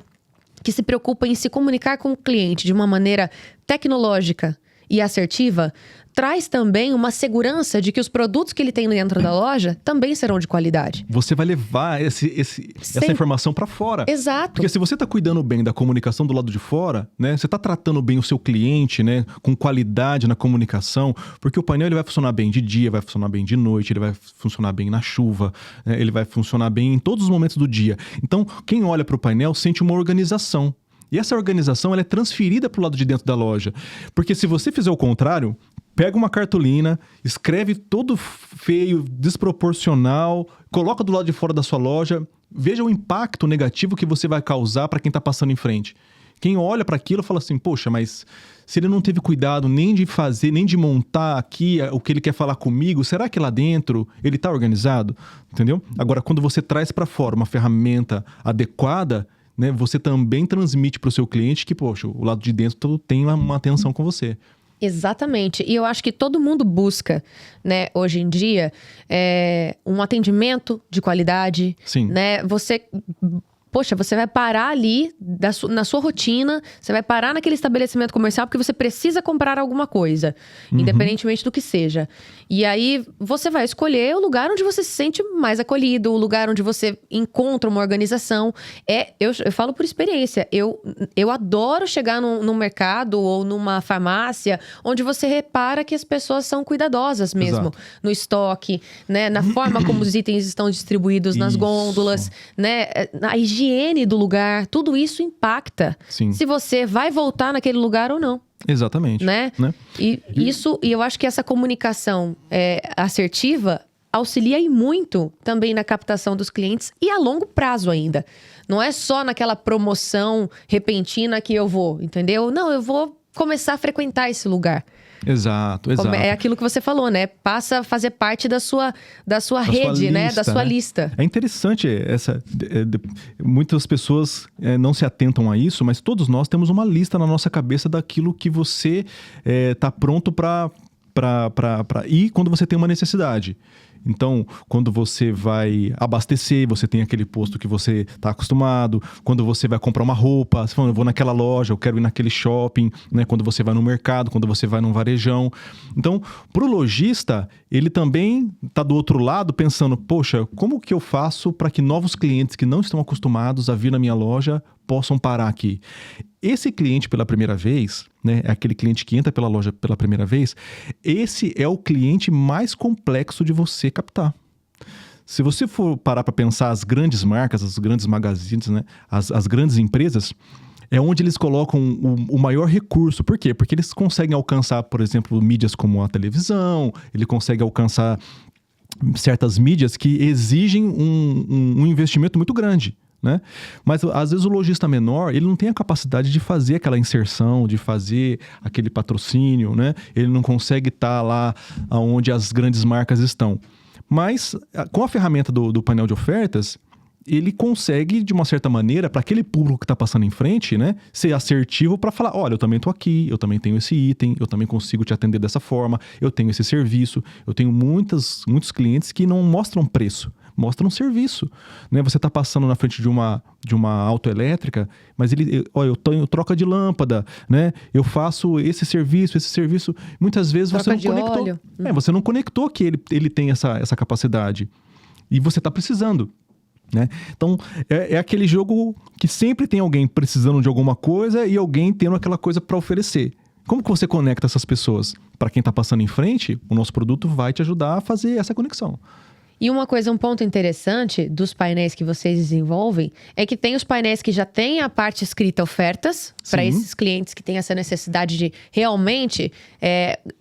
que se preocupa em se comunicar com o cliente de uma maneira tecnológica e assertiva traz também uma segurança de que os produtos que ele tem dentro da loja também serão de qualidade. Você vai levar essa informação para fora. Exato. Porque se você está cuidando bem da comunicação do lado de fora, né? Você está tratando bem o seu cliente, né? Com qualidade na comunicação, porque o painel ele vai funcionar bem de dia, vai funcionar bem de noite, ele vai funcionar bem na chuva, né? Ele vai funcionar bem em todos os momentos do dia. Então, quem olha para o painel sente uma organização. E essa organização ela é transferida para o lado de dentro da loja. Porque se você fizer o contrário, pega uma cartolina, escreve todo feio, desproporcional, coloca do lado de fora da sua loja, veja o impacto negativo que você vai causar para quem está passando em frente. Quem olha para aquilo fala assim, poxa, mas se ele não teve cuidado nem de fazer, nem de montar aqui o que ele quer falar comigo, será que lá dentro ele está organizado? Entendeu? Agora, quando você traz para fora uma ferramenta adequada, né, você também transmite para o seu cliente que, poxa, o lado de dentro tem uma atenção com você. Exatamente. E eu acho que todo mundo busca, né, hoje em dia, um atendimento de qualidade. Sim. Né? Poxa, você vai parar ali na sua rotina, você vai parar naquele estabelecimento comercial porque você precisa comprar alguma coisa, independentemente do que seja. E aí, você vai escolher o lugar onde você se sente mais acolhido, o lugar onde você encontra uma organização. Eu falo por experiência, eu adoro chegar num mercado ou numa farmácia onde você repara que as pessoas são cuidadosas mesmo. Exato. No estoque, né? Na forma como os itens estão distribuídos nas gôndolas, né? A higiene do lugar, tudo isso impacta. Sim. Se você vai voltar naquele lugar ou não. Exatamente. Né? E eu acho que essa comunicação assertiva auxilia e muito também na captação dos clientes e a longo prazo ainda. Não é só naquela promoção repentina que eu vou, entendeu? Não, eu vou começar a frequentar esse lugar. Exato. É aquilo que você falou, né? Passa a fazer parte da sua rede, né? Da sua lista. É interessante muitas pessoas não se atentam a isso, mas todos nós temos uma lista na nossa cabeça daquilo que você tá pronto para ir quando você tem uma necessidade. Então, quando você vai abastecer, você tem aquele posto que você está acostumado. Quando você vai comprar uma roupa, você fala, eu vou naquela loja, eu quero ir naquele shopping, né? Quando você vai no mercado, quando você vai num varejão. Então, para o lojista, ele também está do outro lado pensando, poxa, como que eu faço para que novos clientes que não estão acostumados a vir na minha loja possam parar aqui? Esse cliente pela primeira vez, né, é aquele cliente que entra pela loja pela primeira vez, esse é o cliente mais complexo de você captar. Se você for parar para pensar as grandes marcas, as grandes magazines, né, as grandes empresas, é onde eles colocam o maior recurso. Por quê? Porque eles conseguem alcançar, por exemplo, mídias como a televisão, ele consegue alcançar certas mídias que exigem um investimento muito grande. Né? Mas às vezes o lojista menor ele não tem a capacidade de fazer aquela inserção, de fazer aquele patrocínio, né? Ele não consegue estar lá onde as grandes marcas estão. Mas com a ferramenta do painel de ofertas, ele consegue, de uma certa maneira, para aquele público que está passando em frente, né, ser assertivo para falar, olha, eu também estou aqui, eu também tenho esse item, eu também consigo te atender dessa forma, eu tenho esse serviço. Eu tenho muitos clientes que não mostram preço, mostram serviço. Né? Você está passando na frente de uma autoelétrica, mas eu tenho troca de lâmpada, né? Eu faço esse serviço. Muitas vezes troca você não de conectou. Óleo. Você não conectou que ele tem essa capacidade. E você está precisando. Né? Então, é aquele jogo que sempre tem alguém precisando de alguma coisa e alguém tendo aquela coisa para oferecer. Como que você conecta essas pessoas? Para quem está passando em frente, o nosso produto vai te ajudar a fazer essa conexão. E um ponto interessante dos painéis que vocês desenvolvem é que tem os painéis que já têm a parte escrita ofertas para esses clientes que têm essa necessidade de realmente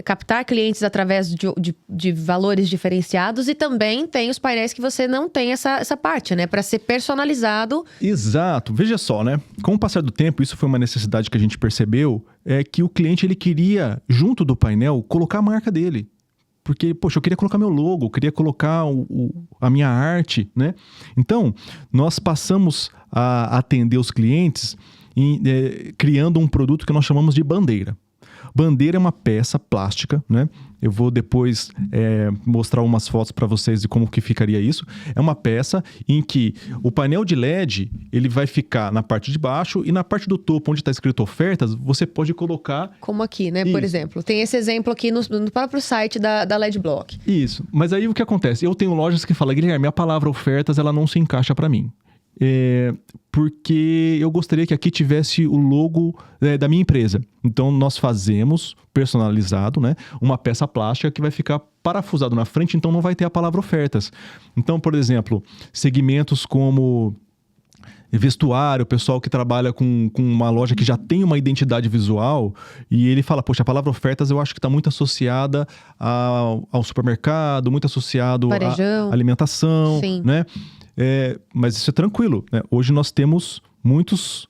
captar clientes através de valores diferenciados, e também tem os painéis que você não tem essa parte, né? Para ser personalizado. Exato. Veja só, né? Com o passar do tempo, isso foi uma necessidade que a gente percebeu, que o cliente ele queria, junto do painel, colocar a marca dele. Porque, poxa, eu queria colocar meu logo, eu queria colocar a minha arte, né? Então, nós passamos a atender os clientes criando um produto que nós chamamos de bandeira. Bandeira é uma peça plástica, né? Eu vou depois mostrar umas fotos para vocês de como que ficaria isso. É uma peça em que o painel de LED, ele vai ficar na parte de baixo e na parte do topo, onde está escrito ofertas, você pode colocar... Como aqui, né? Por exemplo. Tem esse exemplo aqui no próprio site da LED Block. Isso. Mas aí o que acontece? Eu tenho lojas que falam, Guilherme, a palavra ofertas, ela não se encaixa para mim. Porque eu gostaria que aqui tivesse o logo da minha empresa. Então, nós fazemos personalizado, né? Uma peça plástica que vai ficar parafusado na frente, então não vai ter a palavra ofertas. Então, por exemplo, segmentos como vestuário, o pessoal que trabalha com uma loja que já tem uma identidade visual e ele fala, poxa, a palavra ofertas eu acho que está muito associada ao supermercado, muito associado à alimentação, sim, né? Mas isso é tranquilo, né? Hoje nós temos muitos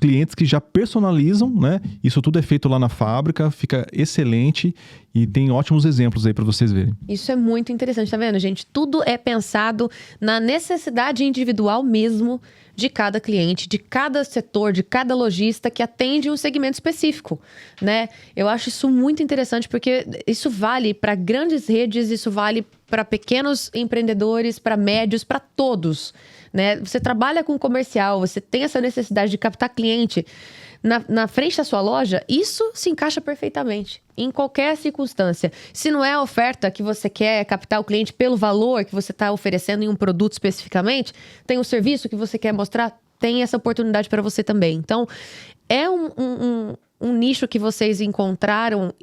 clientes que já personalizam, né? Isso tudo é feito lá na fábrica, fica excelente e tem ótimos exemplos aí para vocês verem. Isso é muito interessante, tá vendo, gente? Tudo é pensado na necessidade individual mesmo de cada cliente, de cada setor, de cada lojista que atende um segmento específico, né? Eu acho isso muito interessante porque isso vale para grandes redes, isso vale para pequenos empreendedores, para médios, para todos, né? Você trabalha com comercial, você tem essa necessidade de captar cliente na frente da sua loja, isso se encaixa perfeitamente, em qualquer circunstância. Se não é a oferta que você quer captar o cliente pelo valor que você está oferecendo em um produto especificamente, tem um serviço que você quer mostrar, tem essa oportunidade para você também. Então, é um nicho que vocês encontraram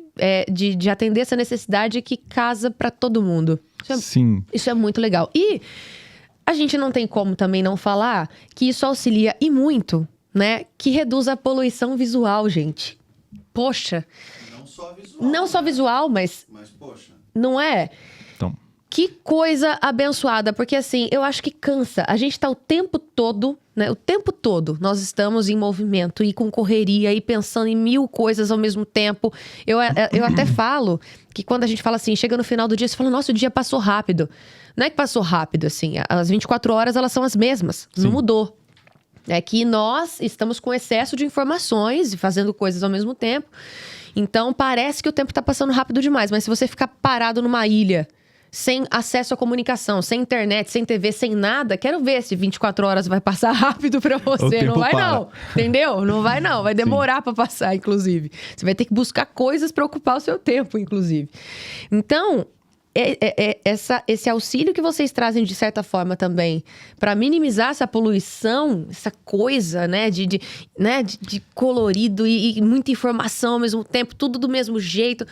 de atender essa necessidade que casa para todo mundo. Sim. Isso é muito legal. E a gente não tem como também não falar que isso auxilia e muito, né? Que reduz a poluição visual, gente. Poxa. Não só visual, mas poxa. Não é? Então. Que coisa abençoada, porque assim, eu acho que cansa. A gente tá o tempo todo, né? O tempo todo nós estamos em movimento e com correria e pensando em 1000 coisas ao mesmo tempo. Eu até falo que quando a gente fala assim, chega no final do dia, você fala, nossa, o dia passou rápido. Não é que passou rápido, assim. As 24 horas, elas são as mesmas. Sim. Não mudou. É que nós estamos com excesso de informações e fazendo coisas ao mesmo tempo. Então, parece que o tempo tá passando rápido demais. Mas se você ficar parado numa ilha, sem acesso à comunicação, sem internet, sem TV, sem nada, quero ver se 24 horas vai passar rápido pra você. Não vai não, entendeu? Não vai não, vai demorar pra passar, inclusive. Você vai ter que buscar coisas pra ocupar o seu tempo, inclusive. Então, esse auxílio que vocês trazem, de certa forma, também, para minimizar essa poluição, essa coisa, né, de colorido e muita informação ao mesmo tempo, tudo do mesmo jeito.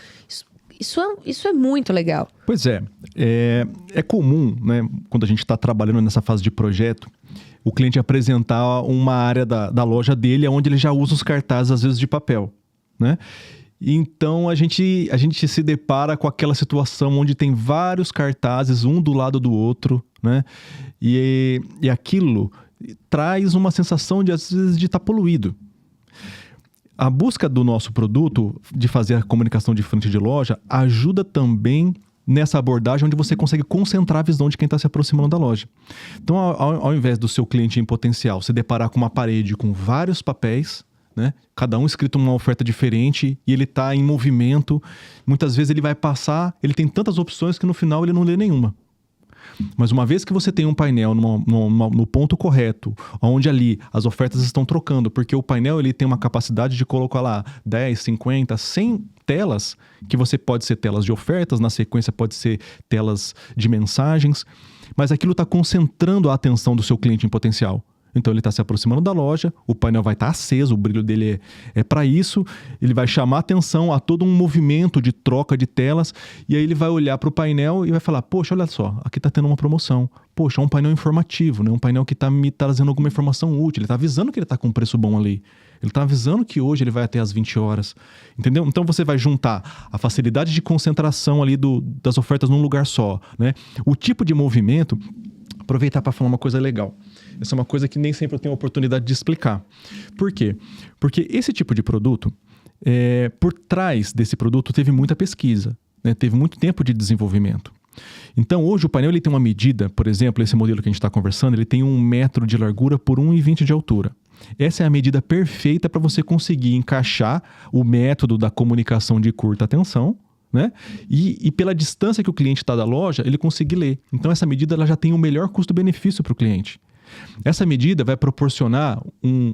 Isso é muito legal. Pois é. É comum, né, quando a gente está trabalhando nessa fase de projeto, o cliente apresentar uma área da loja dele onde ele já usa os cartazes, às vezes, de papel, né? Então, a gente se depara com aquela situação onde tem vários cartazes, um do lado do outro, né? E aquilo traz uma sensação, às vezes, de estar poluído. A busca do nosso produto, de fazer a comunicação de frente de loja, ajuda também nessa abordagem onde você consegue concentrar a visão de quem está se aproximando da loja. Então, ao invés do seu cliente em potencial se deparar com uma parede com vários papéis, né? Cada um escrito uma oferta diferente e ele está em movimento. Muitas vezes ele vai passar, ele tem tantas opções que no final ele não lê nenhuma. Mas uma vez que você tem um painel no ponto correto, onde ali as ofertas estão trocando, porque o painel ele tem uma capacidade de colocar lá 10, 50, 100 telas, que você pode ser telas de ofertas, na sequência pode ser telas de mensagens, mas aquilo está concentrando a atenção do seu cliente em potencial. Então ele está se aproximando da loja, o painel vai estar aceso, o brilho dele é para isso, ele vai chamar atenção a todo um movimento de troca de telas, e aí ele vai olhar para o painel e vai falar, poxa, olha só, aqui está tendo uma promoção. Poxa, é um painel informativo, né? Um painel que está me trazendo alguma informação útil, ele está avisando que ele está com um preço bom ali. Ele está avisando que hoje ele vai até às 20 horas, entendeu? Então você vai juntar a facilidade de concentração ali das ofertas num lugar só, né? O tipo de movimento, aproveitar para falar uma coisa legal. Essa é uma coisa que nem sempre eu tenho a oportunidade de explicar. Por quê? Porque esse tipo de produto, por trás desse produto teve muita pesquisa, né? Teve muito tempo de desenvolvimento. Então hoje o painel ele tem uma medida, por exemplo, esse modelo que a gente está conversando, ele tem 1 metro de largura por 1,20 de altura. essa é a medida perfeita para você conseguir encaixar o método da comunicação de curta atenção, né? E pela distância que o cliente está da loja, ele conseguir ler. Então, essa medida ela já tem o melhor custo-benefício para o cliente. Essa medida vai proporcionar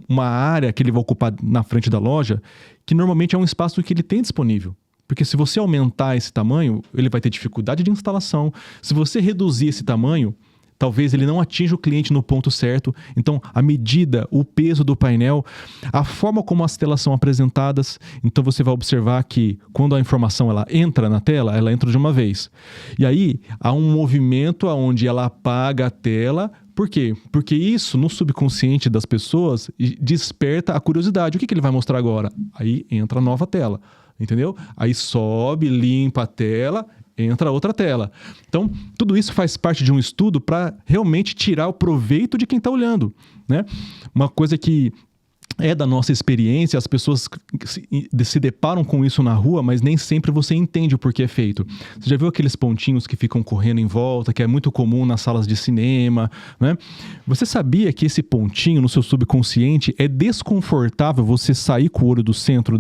uma área que ele vai ocupar na frente da loja, que normalmente é um espaço que ele tem disponível. Porque se você aumentar esse tamanho, ele vai ter dificuldade de instalação. Se você reduzir esse tamanho, talvez ele não atinja o cliente no ponto certo. Então, a medida, o peso do painel, a forma como as telas são apresentadas. Então, você vai observar que quando a informação ela entra na tela, ela entra de uma vez. E aí, há um movimento onde ela apaga a tela. Por quê? Porque isso, no subconsciente das pessoas, desperta a curiosidade. O que ele vai mostrar agora? Aí entra a nova tela. Entendeu? Aí sobe, limpa a tela, entra outra tela. Então, tudo isso faz parte de um estudo para realmente tirar o proveito de quem está olhando, né? Uma coisa que é da nossa experiência, as pessoas se deparam com isso na rua, mas nem sempre você entende o porquê é feito. Você já viu aqueles pontinhos que ficam correndo em volta, que é muito comum nas salas de cinema, né? Você sabia que esse pontinho no seu subconsciente é desconfortável você sair com o olho do centro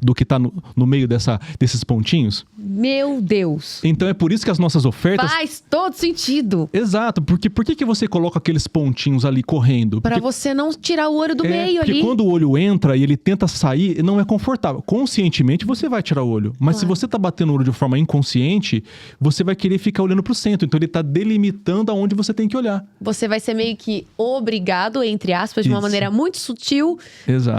do que está no meio desses pontinhos? Meu Deus! Então é por isso que as nossas ofertas... Faz todo sentido! Exato, porque por que você coloca aqueles pontinhos ali correndo? Para você não tirar o olho do meio ali. Quando o olho entra e ele tenta sair, não é confortável. Conscientemente, você vai tirar o olho. Mas se você tá batendo o olho de forma inconsciente, você vai querer ficar olhando pro centro. Então, ele tá delimitando aonde você tem que olhar. Você vai ser meio que obrigado, entre aspas, de uma maneira muito sutil,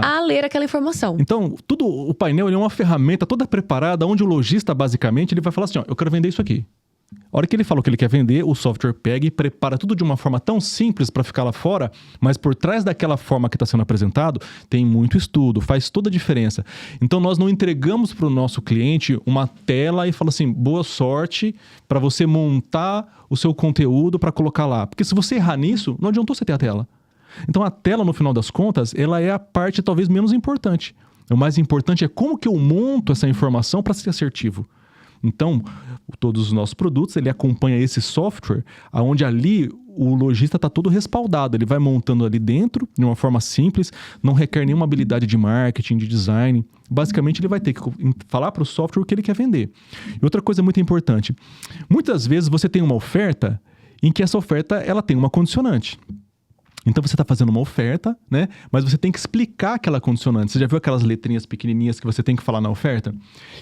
a ler aquela informação. Então, o painel ele é uma ferramenta toda preparada, onde o lojista, basicamente, ele vai falar assim, ó, eu quero vender isso aqui. A hora que ele fala o que ele quer vender, o software pega e prepara tudo de uma forma tão simples para ficar lá fora, mas por trás daquela forma que está sendo apresentado, tem muito estudo, faz toda a diferença. Então, nós não entregamos para o nosso cliente uma tela e fala assim, boa sorte para você montar o seu conteúdo para colocar lá. Porque se você errar nisso, não adiantou você ter a tela. Então, a tela, no final das contas, ela é a parte talvez menos importante. O mais importante é como que eu monto essa informação para ser assertivo. Então, todos os nossos produtos, ele acompanha esse software, onde ali o lojista está todo respaldado. Ele vai montando ali dentro, de uma forma simples, não requer nenhuma habilidade de marketing, de design. Basicamente, ele vai ter que falar para o software o que ele quer vender. E outra coisa muito importante, muitas vezes você tem uma oferta em que essa oferta ela tem uma condicionante. Então, você está fazendo uma oferta, né? Mas você tem que explicar aquela condicionante. Você já viu aquelas letrinhas pequenininhas que você tem que falar na oferta?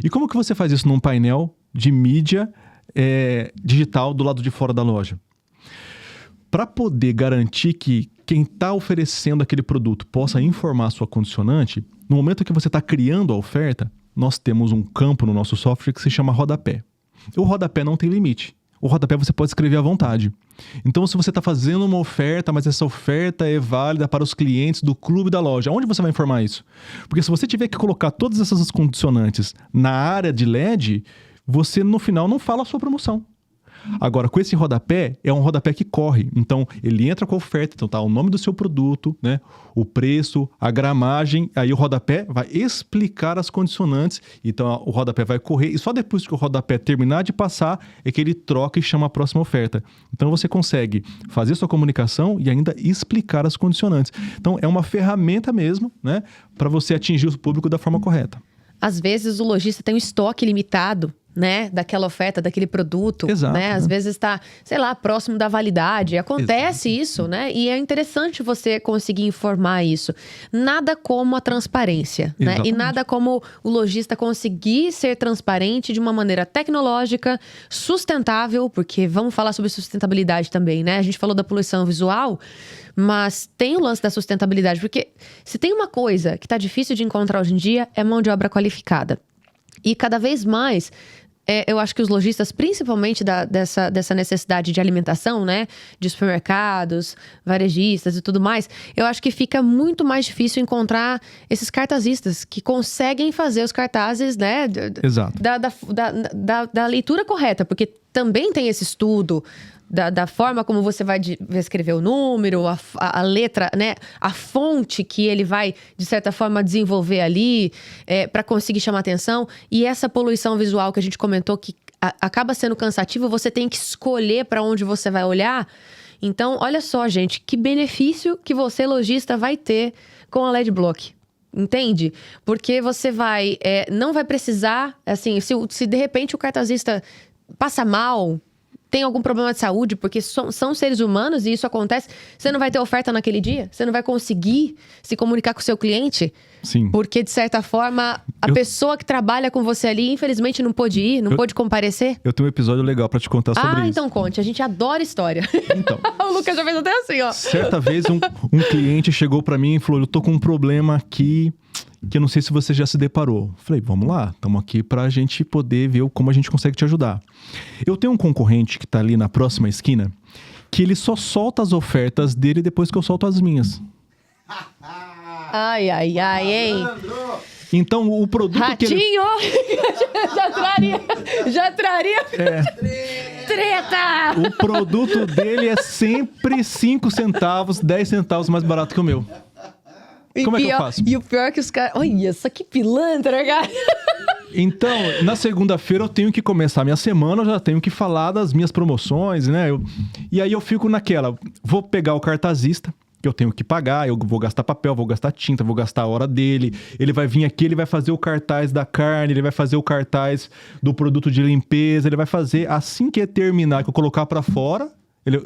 E como que você faz isso num painel de mídia digital do lado de fora da loja? Para poder garantir que quem está oferecendo aquele produto possa informar a sua condicionante, no momento que você está criando a oferta, nós temos um campo no nosso software que se chama rodapé. O rodapé não tem limite. O rodapé você pode escrever à vontade. Então, se você está fazendo uma oferta, mas essa oferta é válida para os clientes do clube da loja, onde você vai informar isso? Porque se você tiver que colocar todas essas condicionantes na área de LED, você no final não fala a sua promoção. Agora, com esse rodapé, é um rodapé que corre. Então, ele entra com a oferta, então tá o nome do seu produto, né? O preço, a gramagem, aí o rodapé vai explicar as condicionantes. Então, o rodapé vai correr e só depois que o rodapé terminar de passar é que ele troca e chama a próxima oferta. Então, você consegue fazer sua comunicação e ainda explicar as condicionantes. Então, é uma ferramenta mesmo, né? Para você atingir o público da forma correta. Às vezes, o lojista tem um estoque limitado, né, daquela oferta, daquele produto. Exato, né? Às vezes está, sei lá, próximo da validade. Acontece isso, né? E é interessante você conseguir informar isso. Nada como a transparência, né? E nada como o lojista conseguir ser transparente de uma maneira tecnológica, sustentável, porque vamos falar sobre sustentabilidade também, né? A gente falou da poluição visual, mas tem o lance da sustentabilidade, porque se tem uma coisa que está difícil de encontrar hoje em dia, é mão de obra qualificada. E cada vez mais, eu acho que os lojistas, principalmente dessa necessidade de alimentação, né? De supermercados, varejistas e tudo mais, eu acho que fica muito mais difícil encontrar esses cartazistas que conseguem fazer os cartazes, né? Exato. Da leitura correta, porque também tem esse estudo da forma como você vai escrever o número, a letra, né? A fonte que ele vai, de certa forma, desenvolver ali para conseguir chamar atenção. E essa poluição visual que a gente comentou que acaba sendo cansativa, você tem que escolher para onde você vai olhar. Então, olha só, gente, que benefício que você, lojista, vai ter com a Ledblock. Entende? Porque você não vai precisar, assim, se de repente o cartazista passa mal, tem algum problema de saúde, porque são seres humanos e isso acontece, você não vai ter oferta naquele dia? Você não vai conseguir se comunicar com o seu cliente? Sim. Porque, de certa forma, a pessoa que trabalha com você ali, infelizmente, não pôde ir, não pôde comparecer? Eu tenho um episódio legal pra te contar sobre isso. Então conte. A gente adora história. Então. O Lucas já fez até assim, ó. Certa vez, um cliente chegou pra mim e falou, eu tô com um problema aqui que eu não sei se você já se deparou. Falei, vamos lá, estamos aqui pra gente poder ver como a gente consegue te ajudar. Eu tenho um concorrente que tá ali na próxima esquina, que ele só solta as ofertas dele depois que eu solto as minhas. Ai, hein? Então, o produto Ratinho! que ele... já traria treta! O produto dele é sempre 5 centavos, 10 centavos mais barato que o meu. Como é que eu faço? E o pior é que os caras... Olha, isso aqui pilantra, cara! Então, na segunda-feira eu tenho que começar a minha semana, eu já tenho que falar das minhas promoções, né? E aí eu fico naquela, vou pegar o cartazista, que eu tenho que pagar, eu vou gastar papel, vou gastar tinta, vou gastar a hora dele, ele vai vir aqui, ele vai fazer o cartaz da carne, ele vai fazer o cartaz do produto de limpeza, ele vai fazer, assim que terminar, que eu colocar pra fora...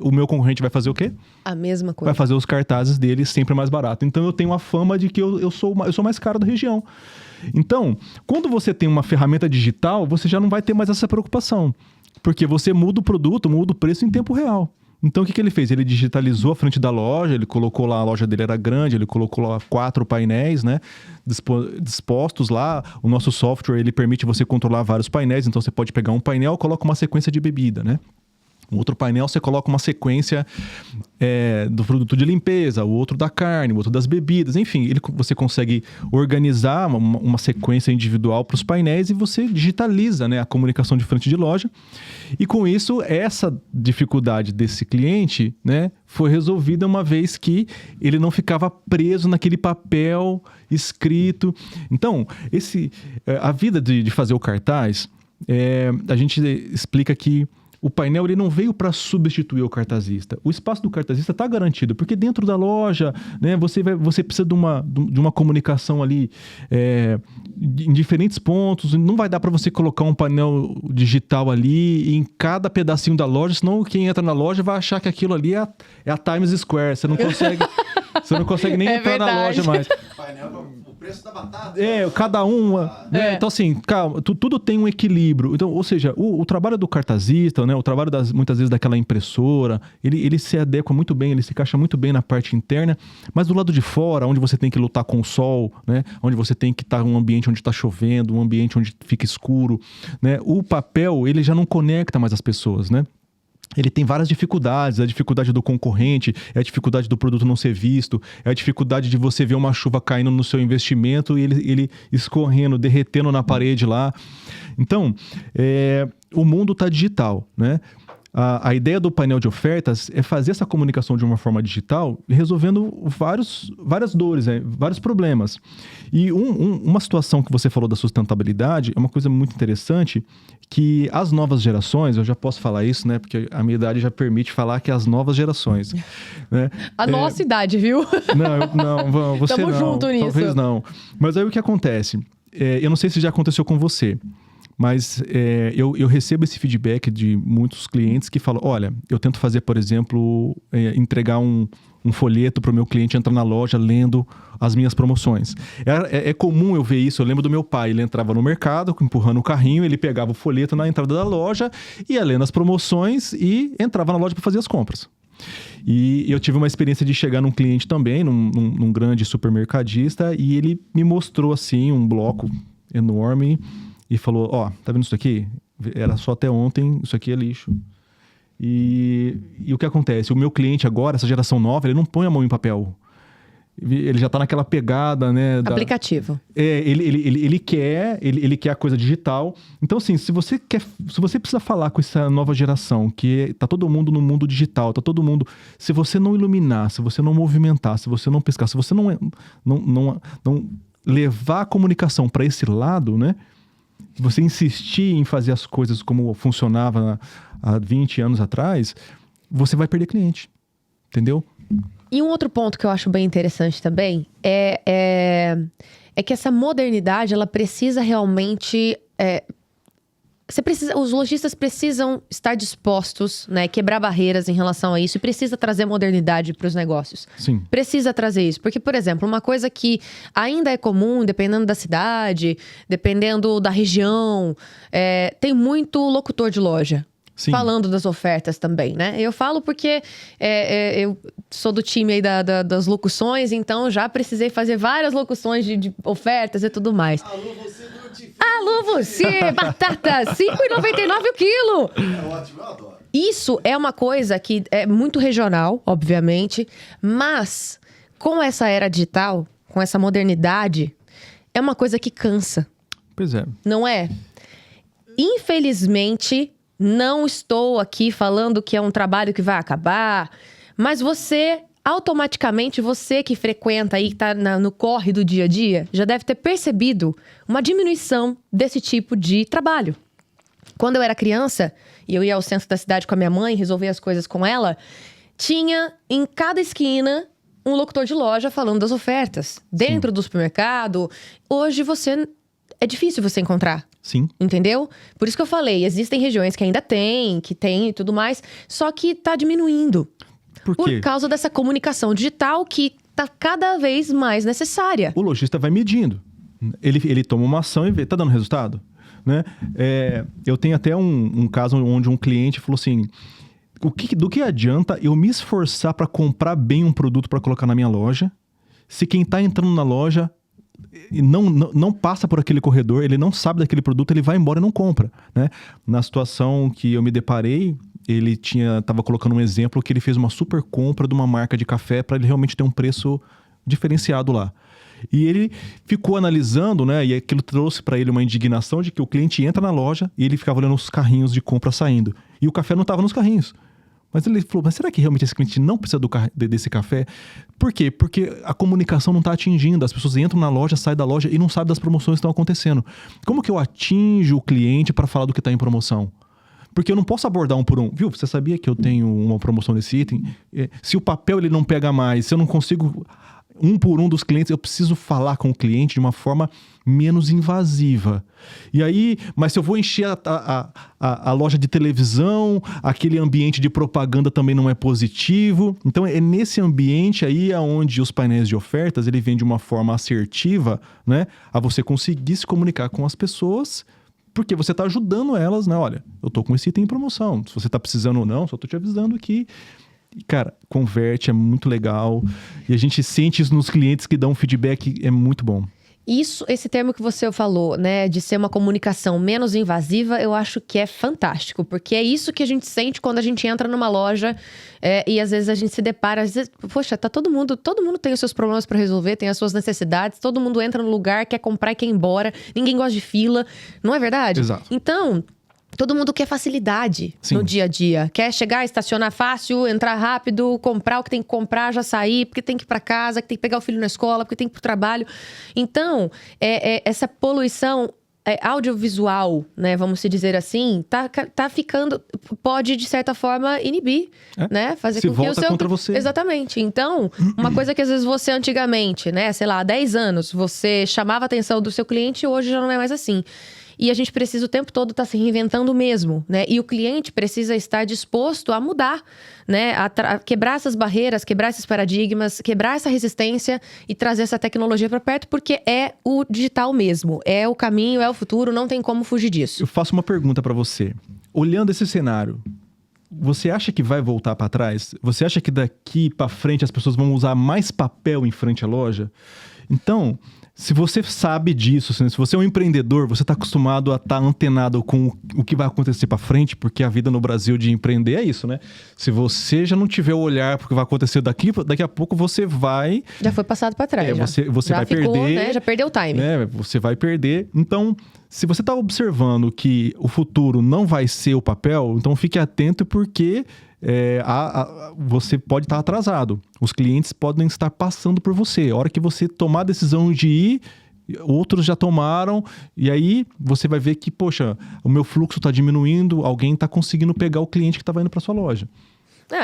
o meu concorrente vai fazer o quê? A mesma coisa. Vai fazer os cartazes dele sempre mais barato. Então, eu tenho a fama de que eu sou mais caro da região. Então, quando você tem uma ferramenta digital, você já não vai ter mais essa preocupação. Porque você muda o produto, muda o preço em tempo real. Então, o que ele fez? Ele digitalizou a frente da loja, ele colocou lá, a loja dele era grande, ele colocou lá 4 painéis, né? Dispostos lá. O nosso software, ele permite você controlar vários painéis. Então, você pode pegar um painel e coloca uma sequência de bebida, né? O outro painel você coloca uma sequência do produto de limpeza, o outro da carne, o outro das bebidas, enfim, você consegue organizar uma sequência individual para os painéis e você digitaliza, né, a comunicação de frente de loja. E com isso, essa dificuldade desse cliente, né, foi resolvida uma vez que ele não ficava preso naquele papel escrito. Então, a vida de fazer o cartaz, a gente explica que o painel ele não veio para substituir o cartazista. O espaço do cartazista está garantido, porque dentro da loja, né, você precisa de uma comunicação ali em diferentes pontos. Não vai dar para você colocar um painel digital ali em cada pedacinho da loja, senão quem entra na loja vai achar que aquilo ali é a Times Square. Você não consegue nem entrar verdade. na loja mais. O preço da batata. Cada uma. Então, assim, calma, tudo tem um equilíbrio. Então, ou seja, o trabalho do cartazista, né, o trabalho muitas vezes daquela impressora, ele se adequa muito bem, ele se encaixa muito bem na parte interna, mas do lado de fora, onde você tem que lutar com o sol, né, onde você tem que estar em um ambiente onde está chovendo, um ambiente onde fica escuro, né, o papel, ele já não conecta mais as pessoas, né? Ele tem várias dificuldades, a dificuldade do concorrente, a dificuldade do produto não ser visto, a dificuldade de você ver uma chuva caindo no seu investimento e ele escorrendo, derretendo na parede lá. Então, o mundo está digital, né? A ideia do painel de ofertas é fazer essa comunicação de uma forma digital, resolvendo várias dores, vários problemas. E uma situação que você falou da sustentabilidade é uma coisa muito interessante, que as novas gerações, eu já posso falar isso, né? Porque a minha idade já permite falar que as novas gerações... Né? A nossa idade, viu? Não, você Tamo não. junto nisso. Talvez não. Mas aí o que acontece? Eu não sei se já aconteceu com você, mas eu recebo esse feedback de muitos clientes que falam, olha, eu tento fazer, por exemplo, entregar um folheto para o meu cliente entrar na loja lendo as minhas promoções. É comum eu ver isso, eu lembro do meu pai, ele entrava no mercado, empurrando o carrinho, ele pegava o folheto na entrada da loja, ia lendo as promoções e entrava na loja para fazer as compras. E eu tive uma experiência de chegar num cliente também, num grande supermercadista, e ele me mostrou assim um bloco enorme e falou, tá vendo isso aqui? Era só até ontem, isso aqui é lixo. E o que acontece? O meu cliente agora, essa geração nova, ele não põe a mão em papel. Ele já tá naquela pegada, né? Aplicativo. Ele quer a coisa digital. Então, assim, se você precisa falar com essa nova geração, que tá todo mundo no mundo digital, tá todo mundo... Se você não iluminar, se você não movimentar, se você não pescar, se você não levar a comunicação para esse lado, né? Você insistir em fazer as coisas como funcionava há 20 anos atrás, você vai perder cliente. entendeu? E um outro ponto que eu acho bem interessante também é que essa modernidade, ela precisa realmente... os lojistas precisam estar dispostos, né, quebrar barreiras em relação a isso e precisa trazer modernidade para os negócios. Sim. Precisa trazer isso. Porque, por exemplo, uma coisa que ainda é comum, dependendo da cidade, dependendo da região, tem muito locutor de loja. Sim. Falando das ofertas também, né? Eu falo porque eu sou do time aí das locuções, então já precisei fazer várias locuções de ofertas e tudo mais. Alô, você frutifica. Alô, você! Batata, R$ 5,99 o quilo! É ótimo, eu adoro. Isso é uma coisa que é muito regional, obviamente, mas com essa era digital, com essa modernidade, é uma coisa que cansa, Pois é. não é? Infelizmente, não estou aqui falando que é um trabalho que vai acabar, mas automaticamente, você que frequenta aí, que tá no corre do dia a dia, já deve ter percebido uma diminuição desse tipo de trabalho. Quando eu era criança, e eu ia ao centro da cidade com a minha mãe, resolver as coisas com ela, tinha em cada esquina um locutor de loja falando das ofertas. Dentro do supermercado, hoje é difícil você encontrar. Sim. Entendeu? Por isso que eu falei, existem regiões que ainda tem e tudo mais, só que tá diminuindo. Por quê? Por causa dessa comunicação digital que tá cada vez mais necessária. O lojista vai medindo. Ele toma uma ação e vê, tá dando resultado? Né? Eu tenho até um caso onde um cliente falou assim, do que adianta eu me esforçar para comprar bem um produto para colocar na minha loja, se quem tá entrando na loja não passa por aquele corredor, ele não sabe daquele produto, ele vai embora e não compra, né? Na situação que eu me deparei, ele estava colocando um exemplo que ele fez uma super compra de uma marca de café para ele realmente ter um preço diferenciado lá. E ele ficou analisando, né? E aquilo trouxe para ele uma indignação de que o cliente entra na loja e ele ficava olhando os carrinhos de compra saindo. E o café não estava nos carrinhos. Mas ele falou, mas será que realmente esse cliente não precisa desse café? Por quê? Porque a comunicação não está atingindo. As pessoas entram na loja, saem da loja e não sabem das promoções que estão acontecendo. Como que eu atinjo o cliente para falar do que está em promoção? Porque eu não posso abordar um por um. Viu, você sabia que eu tenho uma promoção desse item? Se o papel ele não pega mais, se eu não consigo um por um dos clientes, eu preciso falar com o cliente de uma forma menos invasiva. E aí, mas se eu vou encher a loja de televisão, aquele ambiente de propaganda também não é positivo. Então é nesse ambiente aí onde os painéis de ofertas, ele vem de uma forma assertiva, né? A você conseguir se comunicar com as pessoas, porque você está ajudando elas, né? Olha, eu tô com esse item em promoção. Se você tá precisando ou não, só tô te avisando aqui. E, cara, converte, é muito legal. E a gente sente isso nos clientes que dão feedback, é muito bom. Esse termo que você falou, né, de ser uma comunicação menos invasiva, eu acho que é fantástico, porque é isso que a gente sente quando a gente entra numa loja e às vezes a gente se depara, às vezes, poxa, tá todo mundo tem os seus problemas para resolver, tem as suas necessidades, todo mundo entra no lugar, quer comprar e quer ir embora, ninguém gosta de fila, não é verdade? Exato. Então, todo mundo quer facilidade Sim. no dia a dia. Quer chegar, estacionar fácil, entrar rápido, comprar o que tem que comprar, já sair, porque tem que ir para casa, que tem que pegar o filho na escola, porque tem que ir pro trabalho. Então, essa poluição audiovisual, né, vamos se dizer assim, tá ficando... Pode, de certa forma, inibir, né? Fazer se com que volta o seu... contra você. Exatamente. Então, uma coisa que às vezes você antigamente, né, sei lá, há 10 anos, você chamava a atenção do seu cliente, hoje já não é mais assim. E a gente precisa o tempo todo estar se reinventando mesmo, né? E o cliente precisa estar disposto a mudar, né? A quebrar essas barreiras, quebrar esses paradigmas, quebrar essa resistência e trazer essa tecnologia para perto, porque é o digital mesmo. É o caminho, é o futuro, não tem como fugir disso. Eu faço uma pergunta para você. Olhando esse cenário, você acha que vai voltar para trás? Você acha que daqui para frente as pessoas vão usar mais papel em frente à loja? Então... Se você sabe disso, se você é um empreendedor, você está acostumado a estar antenado com o que vai acontecer para frente, porque a vida no Brasil de empreender é isso, né? Se você já não tiver o olhar para o que vai acontecer daqui a pouco você vai... Já foi passado para trás. Você já vai ficou, perder... né? Já perdeu o time. Né? Você vai perder. Então, se você está observando que o futuro não vai ser o papel, então fique atento porque... você pode estar atrasado. Os clientes podem estar passando por você. A hora que você tomar a decisão de ir, outros já tomaram. E aí você vai ver que, poxa, o meu fluxo está diminuindo. Alguém está conseguindo pegar o cliente que estava indo para sua loja.